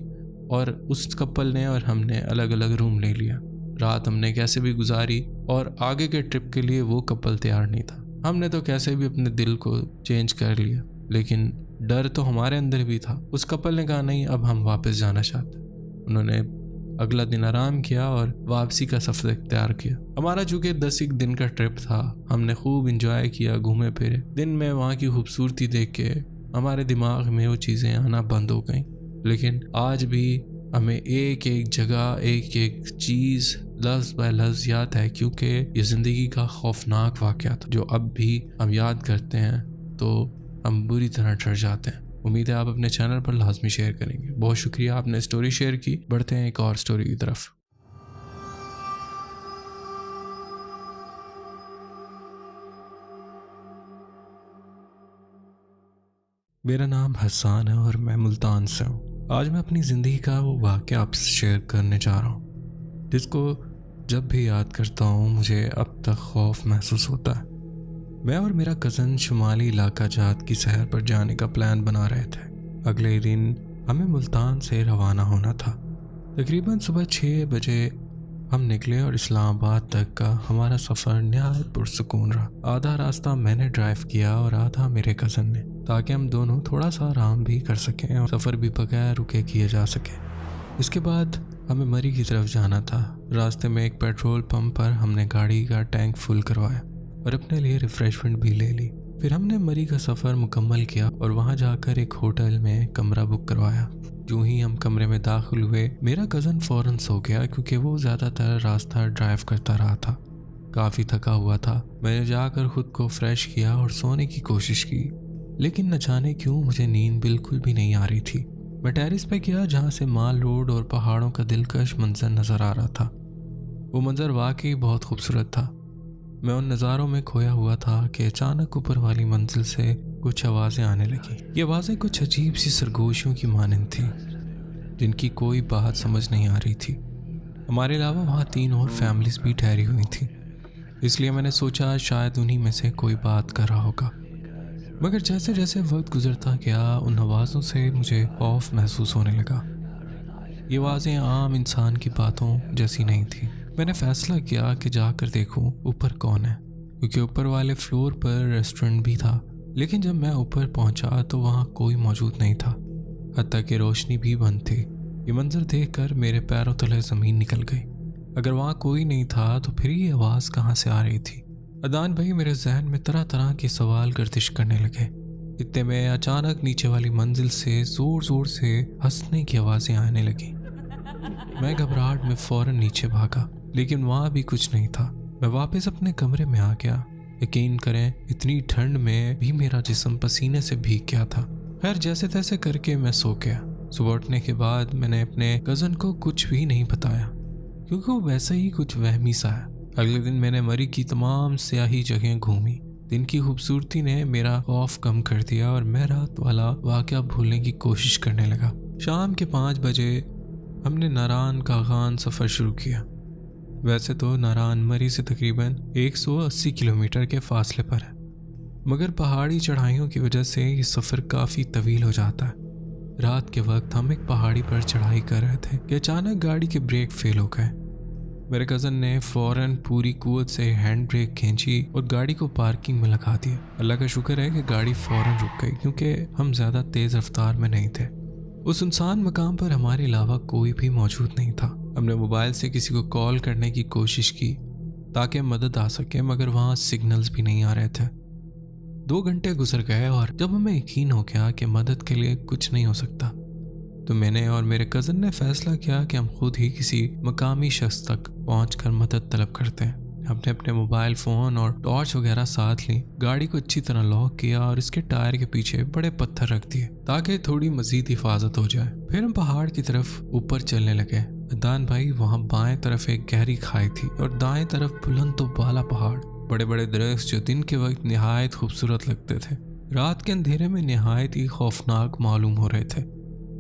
और उस कपल ने और हमने अलग अलग रूम ले लिया। रात हमने कैसे भी गुजारी और आगे के ट्रिप के लिए वो कपल तैयार नहीं था। हमने तो कैसे भी अपने दिल को चेंज कर लिया, लेकिन डर तो हमारे अंदर भी था। उस कपल ने कहा नहीं, अब हम वापस जाना चाहते। उन्होंने अगला दिन आराम किया और वापसी का सफ़र इख्तियार किया। हमारा चूँकि 10 दिन का ट्रिप था, हमने खूब इंजॉय किया, घूमे फिरे। दिन में वहाँ की खूबसूरती देख के हमारे दिमाग में वो चीज़ें आना बंद हो गई, लेकिन आज भी हमें एक एक जगह, एक एक चीज़ लफ्ज़ बाय लफ्ज़ याद है, क्योंकि ये ज़िंदगी का खौफनाक वाक़या था जो अब भी हम याद करते हैं तो हम बुरी तरह डर जाते हैं। उम्मीद है आप अपने चैनल पर लाजमी शेयर करेंगे। बहुत शुक्रिया, आपने स्टोरी शेयर की। बढ़ते हैं एक और स्टोरी की तरफ। मेरा नाम हसन है और मैं मुल्तान से हूँ। आज मैं अपनी ज़िंदगी का वो वाक़या आपसे शेयर करने जा रहा हूँ, जिसको जब भी याद करता हूँ मुझे अब तक खौफ महसूस होता है। मैं और मेरा कज़न शुमाली इलाका जात की सैर पर जाने का प्लान बना रहे थे। अगले दिन हमें मुल्तान से रवाना होना था। तकरीबन सुबह 6 बजे हम निकले और इस्लामाबाद तक का हमारा सफ़र नहायत पुरसुकून रहा। आधा रास्ता मैंने ड्राइव किया और आधा मेरे कज़न ने, ताकि हम दोनों थोड़ा सा आराम भी कर सकें और सफ़र भी बगैर रुके किए जा सके। इसके बाद हमें मरी की तरफ जाना था। रास्ते में एक पेट्रोल पंप पर हमने गाड़ी का टैंक फुल करवाया और अपने लिए रिफ़्रेशमेंट भी ले ली। फिर हमने मरी का सफ़र मुकम्मल किया और वहाँ जाकर एक होटल में कमरा बुक करवाया। जो ही हम कमरे में दाखिल हुए, मेरा कज़न फ़ौरन सो गया क्योंकि वो ज़्यादातर रास्ता ड्राइव करता रहा था। काफ़ी थका हुआ था। मैंने जाकर खुद को फ्रेश किया और सोने की कोशिश की, लेकिन न जाने क्यों मुझे नींद बिल्कुल भी नहीं आ रही थी। मैं टेरेस पे गया जहाँ से माल रोड और पहाड़ों का दिलकश मंजर नज़र आ रहा था। वो मंजर वाकई बहुत खूबसूरत था। मैं उन नज़ारों में खोया हुआ था कि अचानक ऊपर वाली मंजिल से कुछ आवाज़ें आने लगी। ये आवाज़ें कुछ अजीब सी सरगोशियों की मानंद थी, जिनकी कोई बात समझ नहीं आ रही थी। हमारे अलावा वहाँ 3 और फैमिलीज भी ठहरी हुई थी, इसलिए मैंने सोचा शायद उन्हीं में से कोई बात कर रहा होगा। मगर जैसे जैसे वक्त गुजरता गया, उन आवाज़ों से मुझे खौफ महसूस होने लगा। ये आवाज़ें आम इंसान की बातों जैसी नहीं थी। मैंने फैसला किया कि जाकर देखूं ऊपर कौन है, क्योंकि ऊपर वाले फ्लोर पर रेस्टोरेंट भी था। लेकिन जब मैं ऊपर पहुंचा तो वहाँ कोई मौजूद नहीं था, हत्ता कि रोशनी भी बंद थी। ये मंजर देखकर मेरे पैरों तले ज़मीन निकल गई। अगर वहाँ कोई नहीं था तो फिर ये आवाज़ कहाँ से आ रही थी? अदनान भाई, मेरे जहन में तरह तरह के सवाल गर्दिश करने लगे। इतने में अचानक नीचे वाली मंजिल से ज़ोर ज़ोर से हंसने की आवाज़ें आने लगी। मैं घबराहट में फ़ौरन नीचे भागा, लेकिन वहाँ भी कुछ नहीं था। मैं वापस अपने कमरे में आ गया। यकीन करें, इतनी ठंड में भी मेरा जिस्म पसीने से भीग गया था। खैर, जैसे तैसे करके मैं सो गया। सुबह उठने के बाद मैंने अपने कज़न को कुछ भी नहीं बताया, क्योंकि वो वैसे ही कुछ वहमी सा है। अगले दिन मैंने मरी की तमाम स्याही जगह घूमी। दिन की खूबसूरती ने मेरा खौफ कम कर दिया और मैं रात वाला वाक़या भूलने की कोशिश करने लगा। शाम के 5 बजे हमने नारान का खान सफ़र शुरू किया। वैसे तो नारान मरी से तकरीबन 180 किलोमीटर के फासले पर है, मगर पहाड़ी चढ़ाइयों की वजह से ये सफ़र काफ़ी तवील हो जाता है। रात के वक्त हम एक पहाड़ी पर चढ़ाई कर रहे थे कि अचानक गाड़ी के ब्रेक फेल हो गए। मेरे कज़न ने फ़ौरन पूरी कुव्वत से हैंड ब्रेक खींची और गाड़ी को पार्किंग में लगा दिया। अल्लाह का शुक्र है कि गाड़ी फ़ौरन रुक गई, क्योंकि हम ज़्यादा तेज़ रफ्तार में नहीं थे। उस सुनसान मकाम पर हमारे अलावा कोई भी मौजूद नहीं था। हमने मोबाइल से किसी को कॉल करने की कोशिश की ताकि मदद आ सके, मगर वहाँ सिग्नल्स भी नहीं आ रहे थे। 2 घंटे गुजर गए और जब हमें यकीन हो गया कि मदद के लिए कुछ नहीं हो सकता, तो मैंने और मेरे कज़न ने फैसला किया कि हम खुद ही किसी मकामी शख्स तक पहुंचकर मदद तलब करते हैं। हमने अपने मोबाइल फ़ोन और टॉर्च वगैरह साथ ली, गाड़ी को अच्छी तरह लॉक किया और इसके टायर के पीछे बड़े पत्थर रख दिए ताकि थोड़ी मज़ीद हिफाजत हो जाए। फिर हम पहाड़ की तरफ ऊपर चलने लगे। अदनान भाई, वहाँ बाएं तरफ एक गहरी खाई थी और दाएं तरफ बुलंद तो बाला पहाड़, बड़े बड़े दरख्त जो दिन के वक्त निहायत खूबसूरत लगते थे, रात के अंधेरे में निहायत ही खौफनाक मालूम हो रहे थे।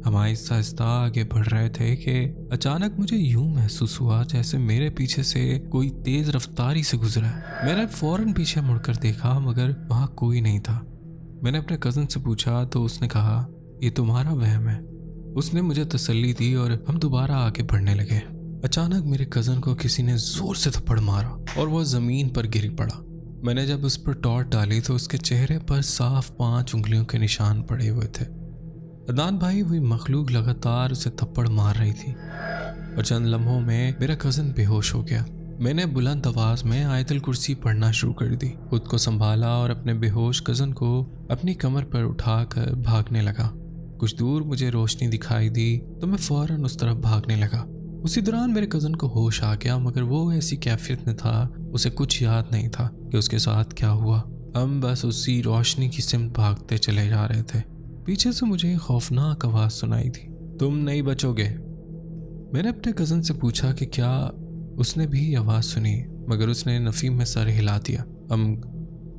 हम आहिस्ता आहिस्ता आगे बढ़ रहे थे कि अचानक मुझे यूं महसूस हुआ जैसे मेरे पीछे से कोई तेज रफ्तारी से गुजरा है। मैंने फौरन पीछे मुड़कर देखा, मगर वहाँ कोई नहीं था। मैंने अपने कज़न से पूछा तो उसने कहा, ये तुम्हारा वहम है। उसने मुझे तसल्ली दी और हम दोबारा आगे बढ़ने लगे। अचानक मेरे कज़न को किसी ने जोर से थप्पड़ मारा और वह ज़मीन पर गिर पड़ा। मैंने जब उस पर टॉर्च डाली तो उसके चेहरे पर साफ 5 उंगलियों के निशान पड़े हुए थे। अदनान भाई, वही मखलूक लगातार उसे थप्पड़ मार रही थी और चंद लम्हों में मेरा कज़न बेहोश हो गया। मैंने बुलंद आवाज़ में आयतुल कुर्सी पढ़ना शुरू कर दी, खुद को संभाला और अपने बेहोश कज़न को अपनी कमर पर उठाकर भागने लगा। कुछ दूर मुझे रोशनी दिखाई दी तो मैं फ़ौरन उस तरफ भागने लगा। उसी दौरान मेरे कज़न को होश आ गया, मगर वो ऐसी कैफियत में था, उसे कुछ याद नहीं था कि उसके साथ क्या हुआ। हम बस उसी रोशनी की सिमत भागते चले जा रहे थे। पीछे से मुझे खौफनाक आवाज़ सुनाई थी, तुम नहीं बचोगे। मैंने अपने कज़न से पूछा कि क्या उसने भी आवाज़ सुनी, मगर उसने नफ़ी में सर हिला दिया। हम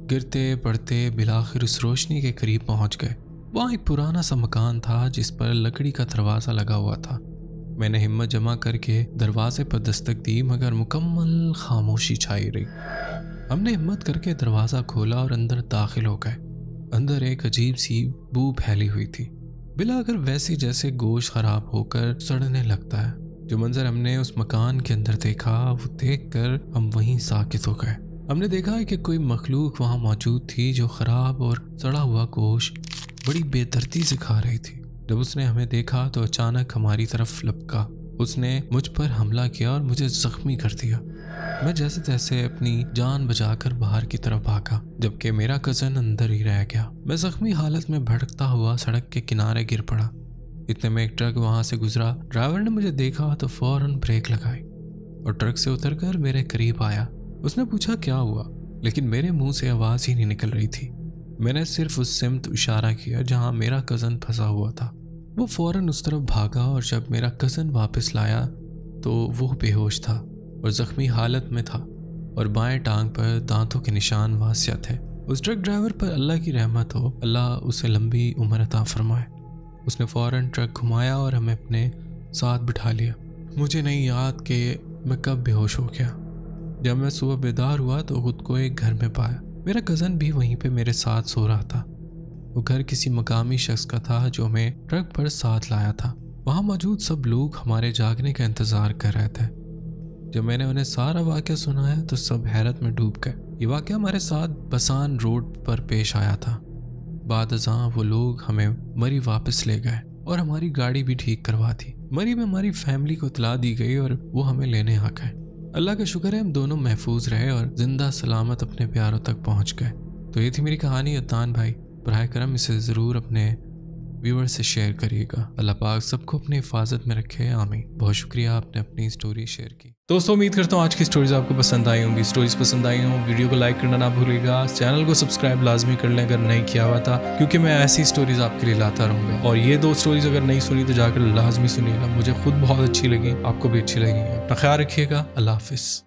गिरते पड़ते बिलाखिर उस रोशनी के करीब पहुंच गए। वहाँ एक पुराना सा मकान था जिस पर लकड़ी का दरवाज़ा लगा हुआ था। मैंने हिम्मत जमा करके दरवाजे पर दस्तक दी, मगर मुकम्मल खामोशी छाई रही। हमने हिम्मत करके दरवाज़ा खोला और अंदर दाखिल हो गए। अंदर एक अजीब सी बू फैली हुई थी, बिलाकर वैसी जैसे गोश्त खराब होकर सड़ने लगता है। जो मंजर हमने उस मकान के अंदर देखा, वो देखकर हम वहीं साकित हो गए। हमने देखा है कि कोई मखलूक वहाँ मौजूद थी जो खराब और सड़ा हुआ गोश्त बड़ी बेदर्दी से खा रही थी। जब उसने हमें देखा तो अचानक हमारी तरफ लपका। उसने मुझ पर हमला किया और मुझे जख्मी कर दिया। मैं जैसे तैसे अपनी जान बचाकर बाहर की तरफ भागा, जबकि मेरा कज़न अंदर ही रह गया। मैं जख्मी हालत में भटकता हुआ सड़क के किनारे गिर पड़ा। इतने में एक ट्रक वहां से गुजरा। ड्राइवर ने मुझे देखा तो फौरन ब्रेक लगाई और ट्रक से उतरकर मेरे करीब आया। उसने पूछा क्या हुआ, लेकिन मेरे मुंह से आवाज़ ही नहीं निकल रही थी। मैंने सिर्फ उस सिमत इशारा किया जहां मेरा कज़न फंसा हुआ था। वो फौरन उस तरफ भागा और जब मेरा कज़न वापस लाया तो वो बेहोश था और ज़ख्मी हालत में था और बाएं टांग पर दांतों के निशान वासिया थे। उस ट्रक ड्राइवर पर अल्लाह की रहमत हो, अल्लाह उसे लंबी उम्र अता फरमाए। उसने फ़ौरन ट्रक घुमाया और हमें अपने साथ बिठा लिया। मुझे नहीं याद कि मैं कब बेहोश हो गया। जब मैं सुबह बेदार हुआ तो खुद को एक घर में पाया। मेरा कज़न भी वहीं पे मेरे साथ सो रहा था। वो घर किसी मकामी शख्स का था जो हमें ट्रक पर साथ लाया था। वहाँ मौजूद सब लोग हमारे जागने का इंतज़ार कर रहे थे। जब मैंने उन्हें सारा वाक़या सुनाया तो सब हैरत में डूब गए। ये वाक़या हमारे साथ बसान रोड पर पेश आया था। बाद अज़ां वो लोग हमें मरी वापस ले गए और हमारी गाड़ी भी ठीक करवा दी। मरी में हमारी फैमिली को इत्तला दी गई और वो हमें लेने आ गए। अल्लाह का शुक्र है हम दोनों महफूज रहे और जिंदा सलामत अपने प्यारों तक पहुंच गए। तो ये थी मेरी कहानी अदनान भाई। बराए करम इसे ज़रूर अपने व्यूअर से शेयर करिएगा। अल्लाह पाक सबको अपनी हिफाजत में रखे, आमीन। बहुत शुक्रिया आपने अपनी स्टोरी शेयर की। दोस्तों उम्मीद करता हूँ आज की स्टोरीज आपको पसंद आई होंगी। स्टोरीज पसंद आई हों वीडियो को लाइक करना ना भूलिएगा। चैनल को सब्सक्राइब लाजमी कर लें अगर नहीं किया हुआ था, क्योंकि मैं ऐसी स्टोरीज आपके लिए लाता रहूँगा। और ये 2 स्टोरीज अगर नहीं सुनी तो जाकर लाजमी सुनिएगा, मुझे खुद बहुत अच्छी लगी, आपको भी अच्छी लगेगी। अपना ख्याल रखिएगा। अल्लाह हाफिज़।